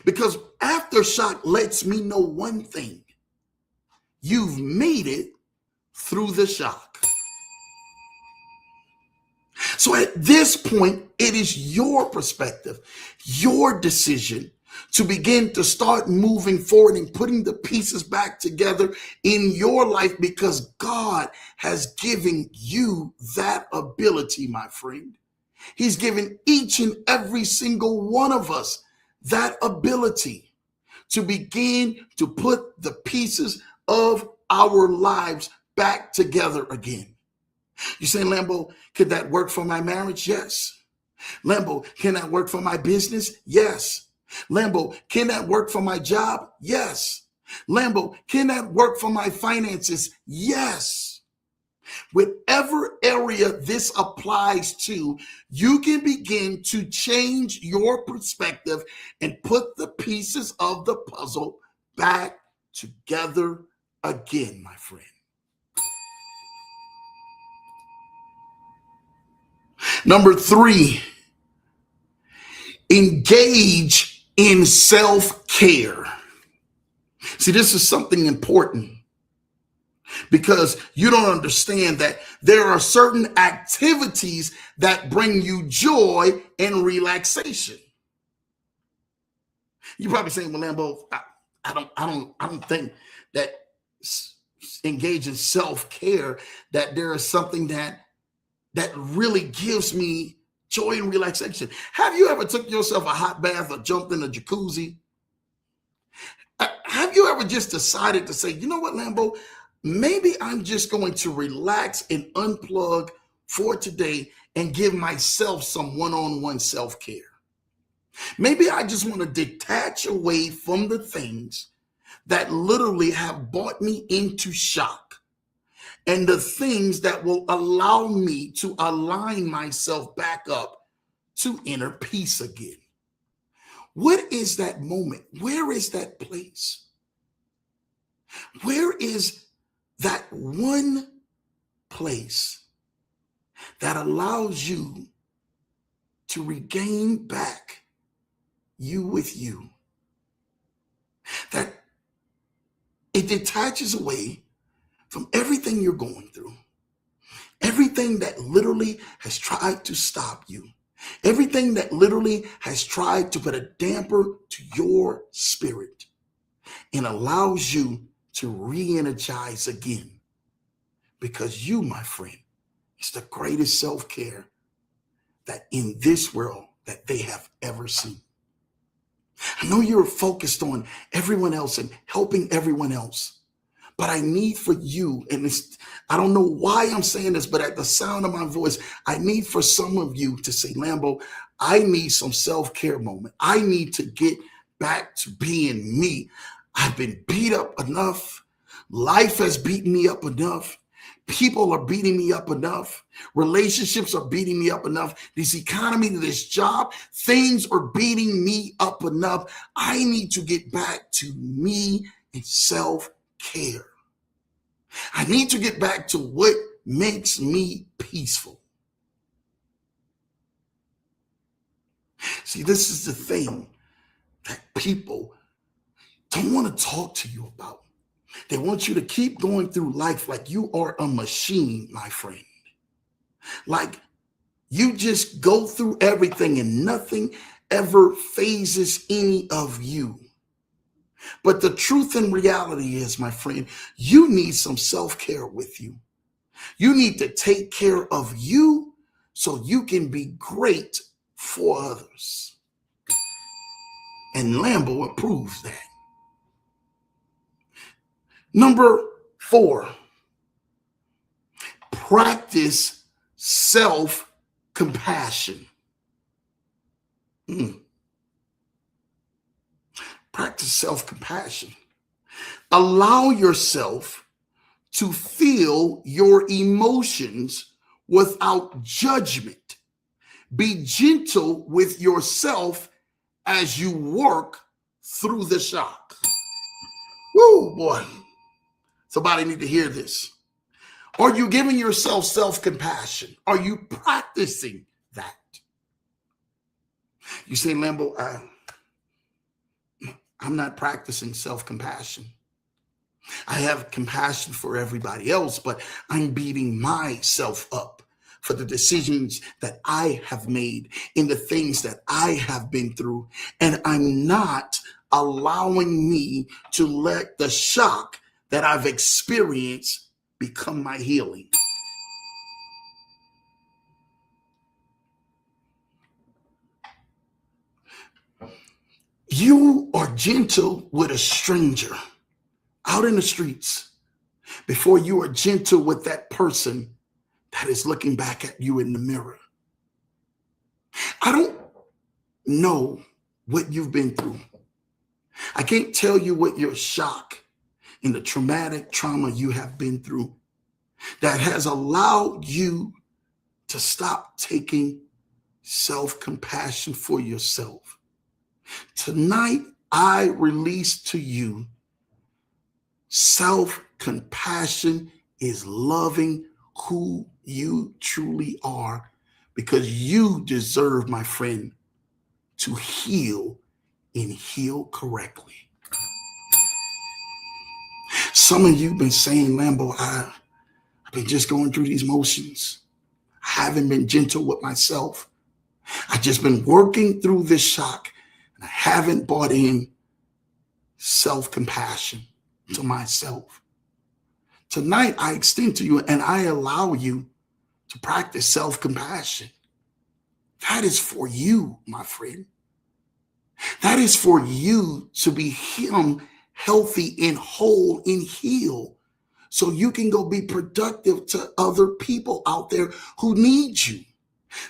because aftershock lets me know one thing: you've made it through the shock. So at this point, it is your perspective, your decision to begin to start moving forward and putting the pieces back together in your life, because God has given you that ability, my friend. He's given each and every single one of us that ability to begin to put the pieces of our lives back together again. You say, Lambo, could that work for my marriage? Yes. Lambo, can that work for my business? Yes. Lambo, can that work for my job? Yes. Lambo, can that work for my finances? Yes. Whatever area this applies to, you can begin to change your perspective and put the pieces of the puzzle back together again, my friend. Number three, engage in self-care. See, this is something important because you don't understand that there are certain activities that bring you joy and relaxation. You're probably saying, well, Lambo, I don't think that engage in self-care, that there is something that really gives me joy and relaxation. Have you ever took yourself a hot bath or jumped in a jacuzzi? Have you ever just decided to say, you know what, Lambo, maybe I'm just going to relax and unplug for today and give myself some one-on-one self-care. Maybe I just want to detach away from the things that literally have brought me into shock and the things that will allow me to align myself back up to inner peace again. What is that moment? Where is that place? Where is that one place that allows you to regain back you with you? That it detaches away from everything you're going through Everything that literally has tried to stop you, everything that literally has tried to put a damper to your spirit and allows you to re-energize again. Because you, my friend, is the greatest self-care that in this world that they have ever seen. I know you're focused on everyone else and helping everyone else, but I need for you, and I don't know why I'm saying this, but at the sound of my voice, I need for some of you to say, Lambo, I need some self-care moment. I need to get back to being me. I've been beat up enough. Life has beaten me up enough. People are beating me up enough. Relationships are beating me up enough. This economy, this job, things are beating me up enough. I need to get back to me and self-care. I need to get back to what makes me peaceful. See, this is the thing that people don't want to talk to you about. They want you to keep going through life like you are a machine, my friend. Like you just go through everything and nothing ever phases any of you. But the truth and reality is, my friend, you need some self-care with you. You need to take care of you so you can be great for others. And Lambo approves that. Number 4, practice self-compassion. Practice self-compassion. Allow yourself to feel your emotions without judgment. Be gentle with yourself as you work through the shock. Woo, boy. Somebody need to hear this. Are you giving yourself self-compassion? Are you practicing that? You say, Lambo, I'm not practicing self-compassion. I have compassion for everybody else, but I'm beating myself up for the decisions that I have made and the things that I have been through. And I'm not allowing me to let the shock that I've experienced become my healing. You are gentle with a stranger out in the streets before you are gentle with that person that is looking back at you in the mirror. I don't know what you've been through. I can't tell you what your shock and the traumatic trauma you have been through that has allowed you to stop taking self-compassion for yourself. Tonight, I release to you self-compassion is loving who you truly are, because you deserve, my friend, to heal and heal correctly. Some of you have been saying, Lambo, I've been just going through these motions. I haven't been gentle with myself. I've just been working through this shock, and I haven't brought in self-compassion to myself. Tonight, I extend to you and I allow you to practice self-compassion. That is for you, my friend. That is for you to be healthy and whole and healed, so you can go be productive to other people out there who need you.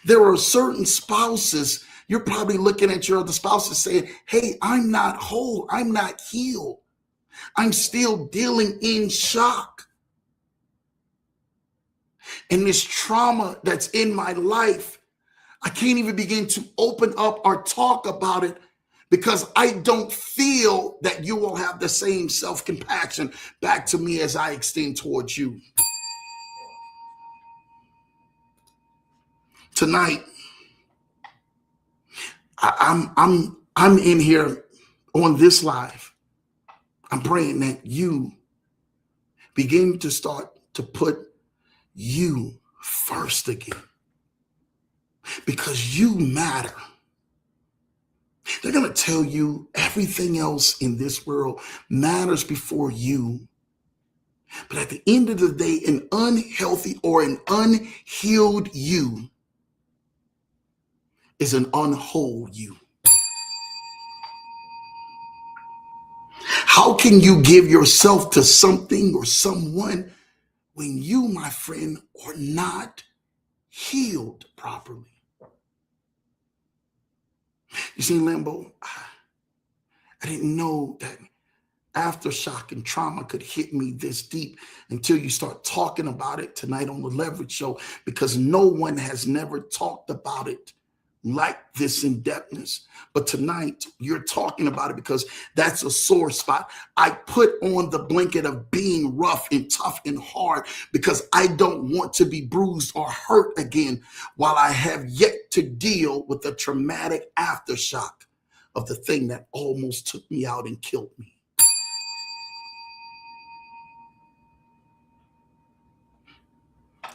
There are certain spouses, you're probably looking at your other spouses saying, hey, I'm not whole, I'm not healed. I'm still dealing in shock. And this trauma that's in my life, I can't even begin to open up or talk about it because I don't feel that you will have the same self-compassion back to me as I extend towards you. Tonight, I'm in here on this live. I'm praying that you begin to start to put you first again because you matter. They're going to tell you everything else in this world matters before you. But at the end of the day, an unhealthy or an unhealed you is an unwhole you. How can you give yourself to something or someone when you, my friend, are not healed properly? You see, Lambo, I didn't know that aftershock and trauma could hit me this deep until you start talking about it tonight on the Leverage Show, because no one has never talked about it like this in depthness. But tonight you're talking about it because that's a sore spot. I put on the blanket of being rough and tough and hard because I don't want to be bruised or hurt again while I have yet to deal with the traumatic aftershock of the thing that almost took me out and killed me.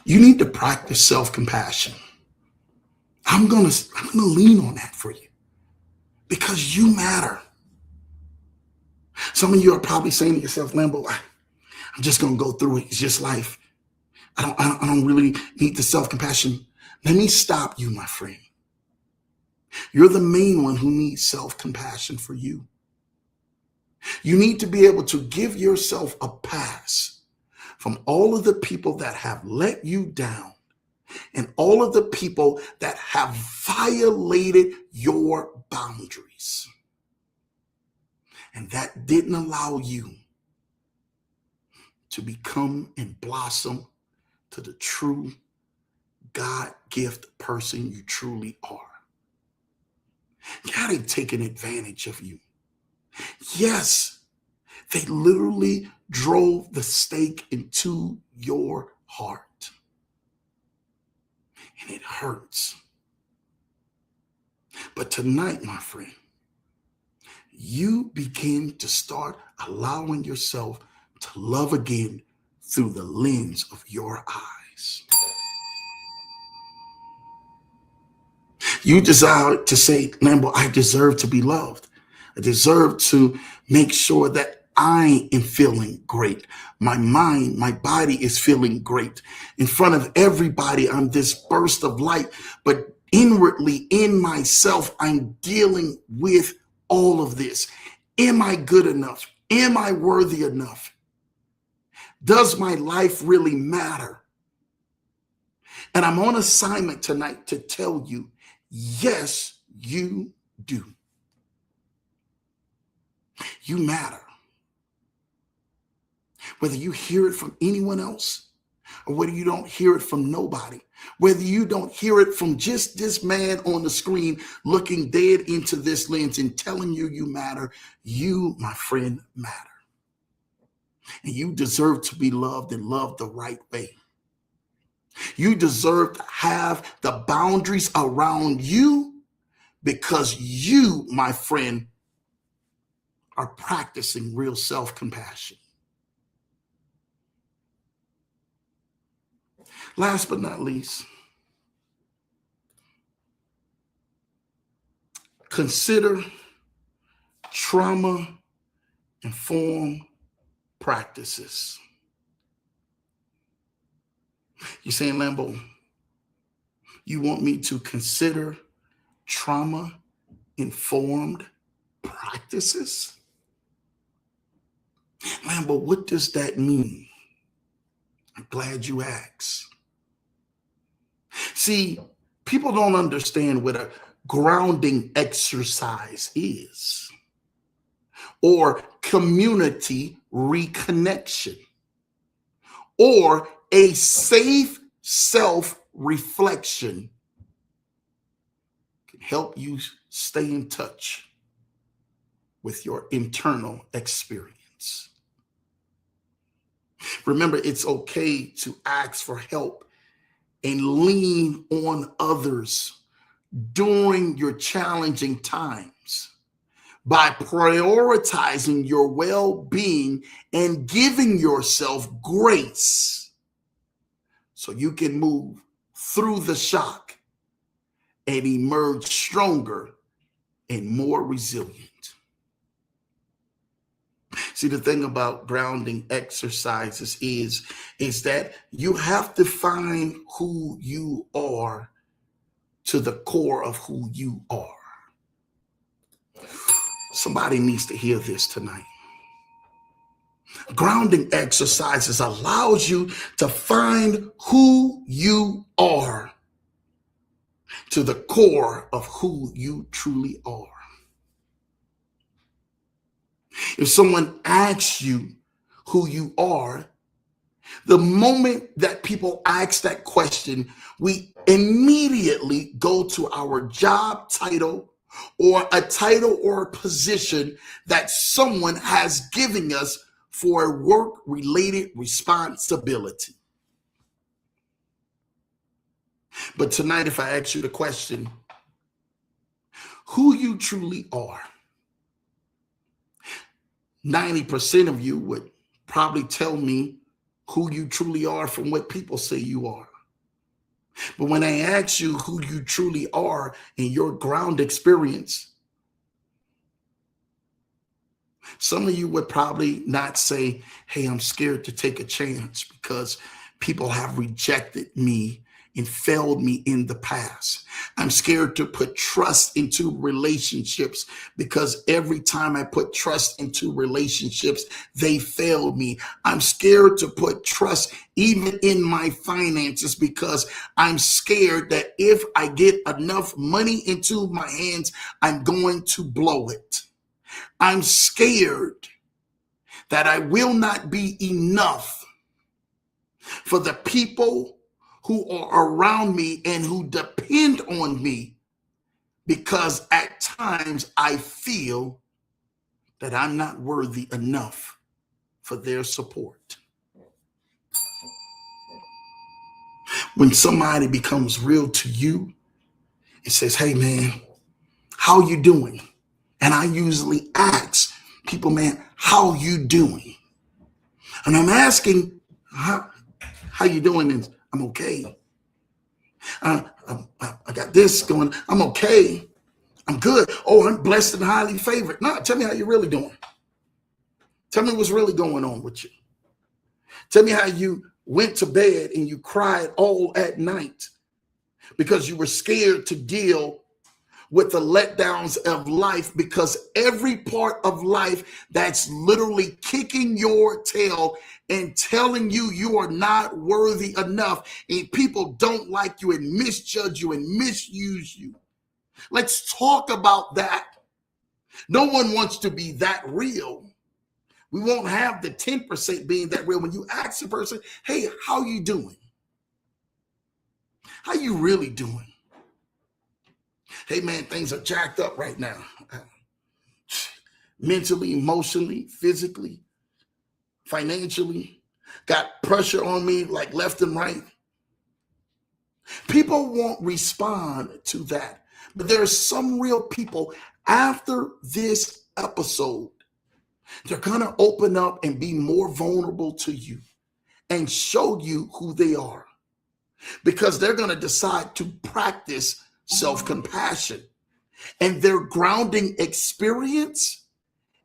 You need to practice self-compassion. I'm gonna lean on that for you because you matter. Some of you are probably saying to yourself, Lambo, I'm just gonna go through it. It's just life. I don't really need the self-compassion. Let me stop you, my friend. You're the main one who needs self-compassion for you. You need to be able to give yourself a pass from all of the people that have let you down and all of the people that have violated your boundaries. And that didn't allow you to become and blossom to the true God-gift person you truly are. God ain't taking advantage of you. Yes, they literally drove the stake into your heart. And it hurts. But tonight, my friend, you begin to start allowing yourself to love again through the lens of your eyes. You desire to say, Lambo, I deserve to be loved. I deserve to make sure that I am feeling great. My mind, my body is feeling great. In front of everybody, I'm this burst of light, but inwardly in myself, I'm dealing with all of this. Am I good enough? Am I worthy enough? Does my life really matter? And I'm on assignment tonight to tell you, yes, you do. You matter. Whether you hear it from anyone else or whether you don't hear it from nobody, whether you don't hear it from just this man on the screen looking dead into this lens and telling you you matter, you, my friend, matter. And you deserve to be loved and loved the right way. You deserve to have the boundaries around you because you, my friend, are practicing real self-compassion. Last but not least, consider trauma-informed practices. You're saying, Lambo, you want me to consider trauma-informed practices? Lambo, what does that mean? I'm glad you asked. See, people don't understand what a grounding exercise is or community reconnection or a safe self-reflection can help you stay in touch with your internal experience. Remember, it's okay to ask for help and lean on others during your challenging times by prioritizing your well-being and giving yourself grace so you can move through the shock and emerge stronger and more resilient. See, the thing about grounding exercises is that you have to find who you are to the core of who you are. Somebody needs to hear this tonight. Grounding exercises allows you to find who you are to the core of who you truly are. If someone asks you who you are, the moment that people ask that question, we immediately go to our job title or a title or a position that someone has given us for a work-related responsibility. But tonight, if I ask you the question, who you truly are, 90% of you would probably tell me who you truly are from what people say you are. But when I ask you who you truly are in your ground experience, some of you would probably not say, hey, I'm scared to take a chance because people have rejected me and failed me in the past. I'm scared to put trust into relationships because every time I put trust into relationships, they failed me. I'm scared to put trust even in my finances because I'm scared that if I get enough money into my hands, I'm going to blow it. I'm scared that I will not be enough for the people who are around me and who depend on me, because at times I feel that I'm not worthy enough for their support. When somebody becomes real to you and says, hey man, how you doing? And I usually ask people, man, how you doing? And I'm asking, how you doing? And I'm okay. I got this going. I'm okay. I'm good. Oh, I'm blessed and highly favored. No, tell me how you're really doing. Tell me what's really going on with you. Tell me how you went to bed and you cried all at night because you were scared to deal with the letdowns of life, because every part of life that's literally kicking your tail and telling you you are not worthy enough and people don't like you and misjudge you and misuse you. Let's talk about that. No one wants to be that real. We won't have the 10% being that real. When you ask a person, hey, how you doing? How you really doing? Hey man, things are jacked up right now. Mentally, emotionally, physically, financially. Got pressure on me like left and right. People won't respond to that. But there are some real people after this episode, they're going to open up and be more vulnerable to you and show you who they are, because they're going to decide to practice self-compassion, and their grounding experience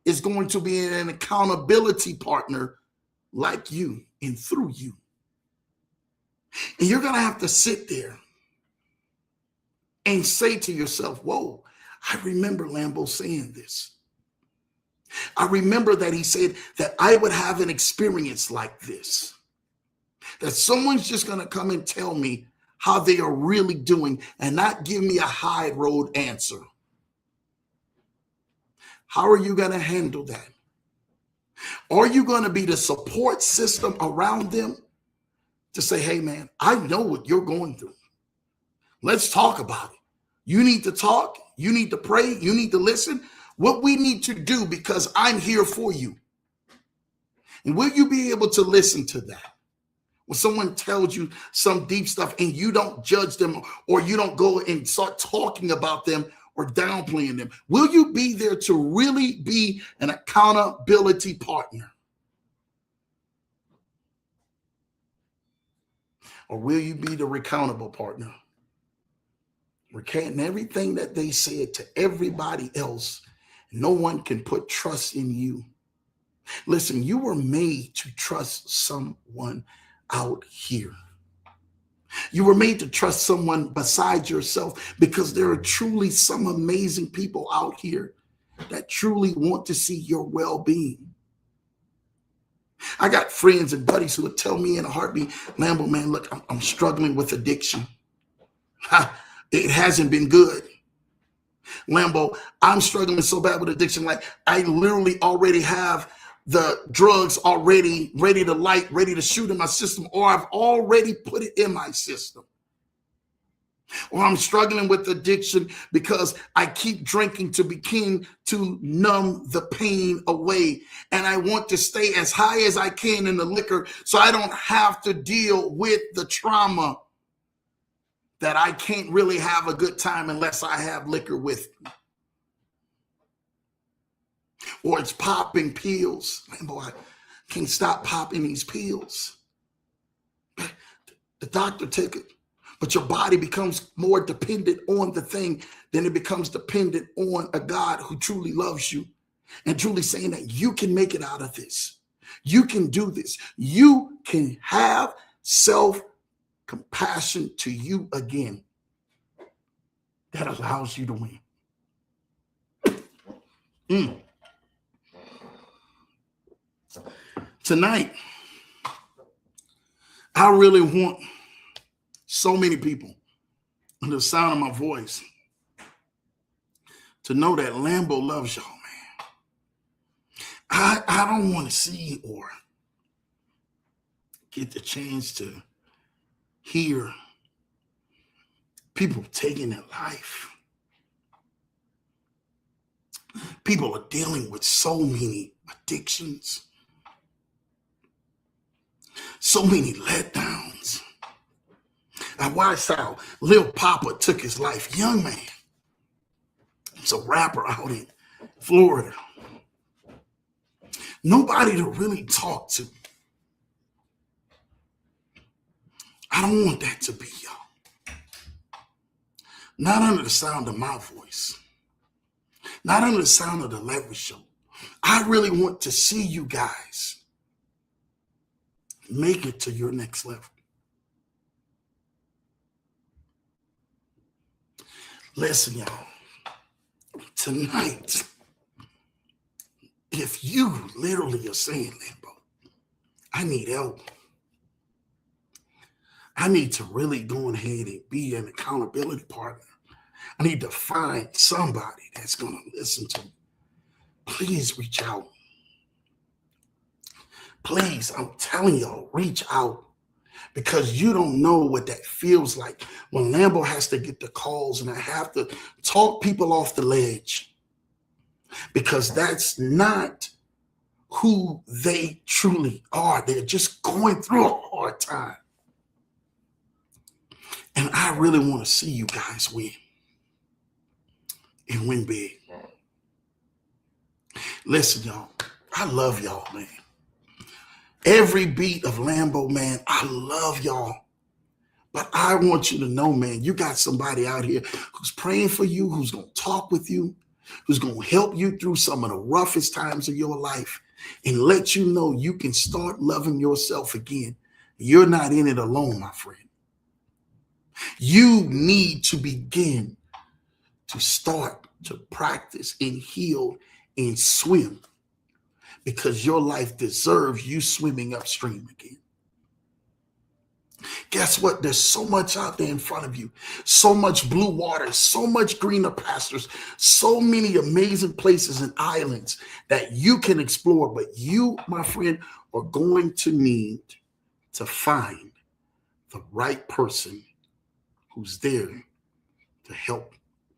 is going to be an accountability partner like you and through you. And you're going to have to sit there and say to yourself, whoa, I remember Lambo saying this. I remember that he said that I would have an experience like this, that someone's just going to come and tell me how they are really doing and not give me a high road answer. How are you going to handle that? Are you going to be the support system around them to say, hey man, I know what you're going through. Let's talk about it. You need to talk. You need to pray. You need to listen. What we need to do, because I'm here for you. And will you be able to listen to that? When someone tells you some deep stuff and you don't judge them, or you don't go and start talking about them or downplaying them, will you be there to really be an accountability partner? Or will you be the recountable partner? Recanting everything that they said to everybody else. No one can put trust in you. Listen, you were made to trust someone out here. You were made to trust someone besides yourself, because there are truly some amazing people out here that truly want to see your well-being. I got friends and buddies who would tell me in a heartbeat, Lambo, man, look, I'm struggling with addiction. It hasn't been good. Lambo, I'm struggling so bad with addiction. Like, I literally already have the drugs already ready to light, ready to shoot in my system, or I've already put it in my system. Or I'm struggling with addiction because I keep drinking to begin to numb the pain away. And I want to stay as high as I can in the liquor so I don't have to deal with the trauma that I can't really have a good time unless I have liquor with me. Or it's popping pills. Man, boy, I can't stop popping these pills. The doctor take it, but your body becomes more dependent on the thing than it becomes dependent on a God who truly loves you and truly saying that you can make it out of this. You can do this. You can have self-compassion to you again that allows you to win. Tonight, I really want so many people under the sound of my voice to know that Lambo loves y'all, man. I don't want to see or get the chance to hear people taking their life. People are dealing with so many addictions, so many letdowns. I watched how Lil Papa took his life. Young man. He's a rapper out in Florida. Nobody to really talk to. I don't want that to be y'all. Not under the sound of my voice. Not under the sound of the Leverage Show. I really want to see you guys make it to your next level. Listen, y'all. Tonight, if you literally are saying, Lambo, I need help. I need to really go ahead and be an accountability partner. I need to find somebody that's going to listen to me. Please reach out. Please, I'm telling y'all, reach out, because you don't know what that feels like when Lambo has to get the calls and I have to talk people off the ledge, because that's not who they truly are. They're just going through a hard time. And I really want to see you guys win and win big. Listen, y'all, I love y'all, man. Every beat of Lambo, man, I love y'all. But I want you to know, man, you got somebody out here who's praying for you, who's going to talk with you, who's going to help you through some of the roughest times of your life and let you know you can start loving yourself again. You're not in it alone, my friend. You need to begin to start to practice and heal and swim, because your life deserves you swimming upstream again. Guess what? There's so much out there in front of you, so much blue water, so much greener pastures, so many amazing places and islands that you can explore. But you, my friend, are going to need to find the right person who's there to help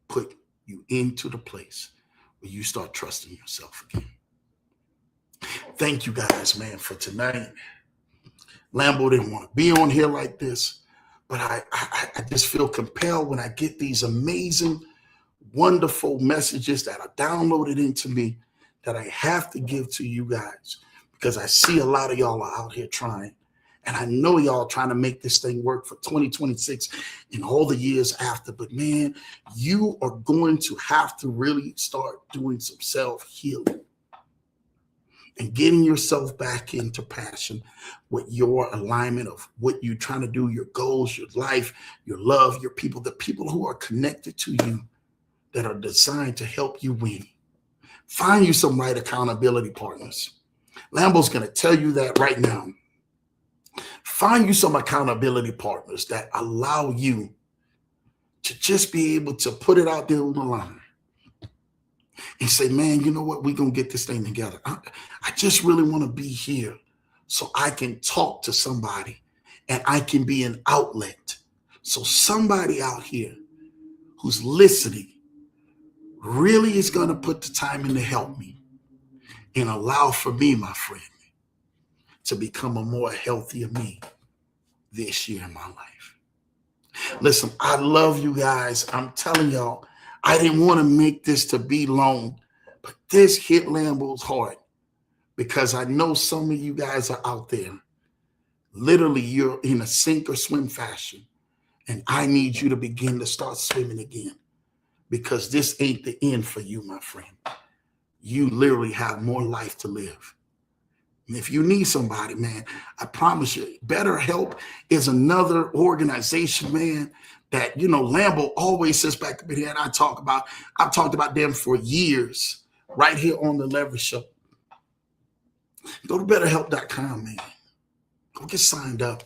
put you into the place where you start trusting yourself again. Thank you guys, man, for tonight. Lambo didn't want to be on here like this, but I just feel compelled when I get these amazing, wonderful messages that are downloaded into me that I have to give to you guys, because I see a lot of y'all are out here trying And I know y'all trying to make this thing work for 2026 and all the years after. But man, you are going to have to really start doing some self-healing and getting yourself back into passion with your alignment of what you're trying to do, your goals, your life, your love, your people, the people who are connected to you that are designed to help you win. Find you some right accountability partners. Lambo's going to tell you that right now. Find you some accountability partners that allow you to just be able to put it out there on the line and say, man, you know what? We're going to get this thing together. I just really want to be here so I can talk to somebody and I can be an outlet. So somebody out here who's listening really is going to put the time in to help me and allow for me, my friend, to become a more healthier me this year in my life. Listen, I love you guys. I'm telling y'all, I didn't want to make this to be long, but this hit Lambo's heart because I know some of you guys are out there. Literally, you're in a sink or swim fashion, and I need you to begin to start swimming again because this ain't the end for you, my friend. You literally have more life to live. And if you need somebody, man, I promise you, BetterHelp is another organization, man, that, you know, Lambo always sits back up here and I've talked about them for years right here on the Leverage Show. Go to BetterHelp.com, man. Go get signed up.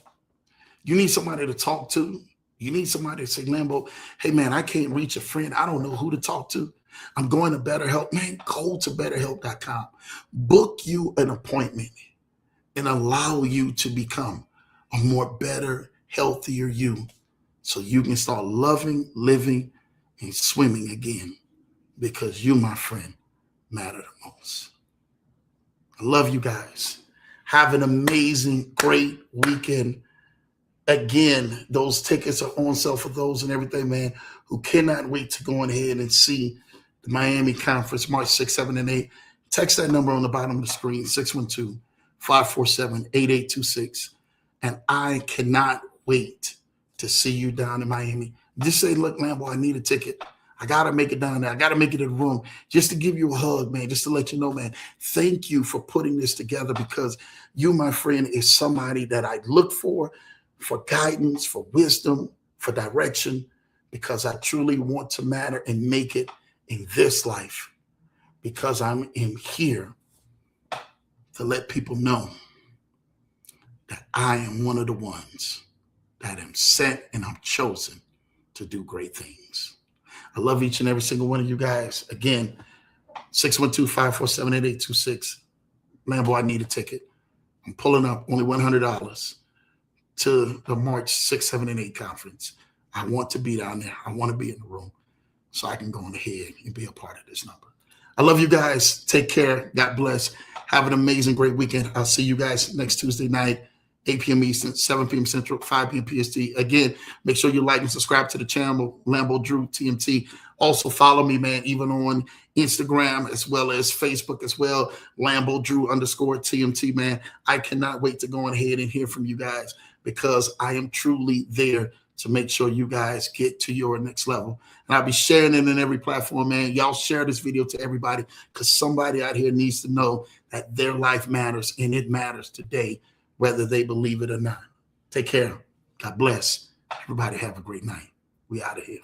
You need somebody to talk to. You need somebody to say, Lambo, hey, man, I can't reach a friend. I don't know who to talk to. I'm going to BetterHelp. Man, go to BetterHelp.com. Book you an appointment and allow you to become a more better, healthier you so you can start loving, living, and swimming again because you, my friend, matter the most. I love you guys. Have an amazing, great weekend. Again, those tickets are on sale for those and everything, man, who cannot wait to go ahead and see the Miami Conference, March 6, 7, and 8. Text that number on the bottom of the screen, 612-547-8826. And I cannot wait to see you down in Miami. Just say, look, Lambo, I need a ticket. I got to make it down there. I got to make it in the room just to give you a hug, man, just to let you know, man, thank you for putting this together because you, my friend, is somebody that I look for guidance, for wisdom, for direction, because I truly want to matter and make it in this life because I'm in here to let people know that I am one of the ones that am sent and I'm chosen to do great things. I love each and every single one of you guys. Again, 612-547-8826. Lambo, I need a ticket. I'm pulling up only $100 to the March 6, 7, and 8 conference. I want to be down there. I want to be in the room so I can go on ahead and be a part of this number. I love you guys. Take care. God bless. Have an amazing, great weekend. I'll see you guys next Tuesday night, 8 p.m. Eastern, 7 p.m. Central, 5 p.m. PST. Again, make sure you like and subscribe to the channel, Lambo Drew TMT. Also follow me, man, even on Instagram as well as Facebook as well, Lambo Drew _TMT, man. I cannot wait to go ahead and hear from you guys because I am truly there to make sure you guys get to your next level. And I'll be sharing it in every platform, man. Y'all share this video to everybody because somebody out here needs to know that their life matters and it matters today, whether they believe it or not. Take care. God bless. Everybody have a great night. We out of here.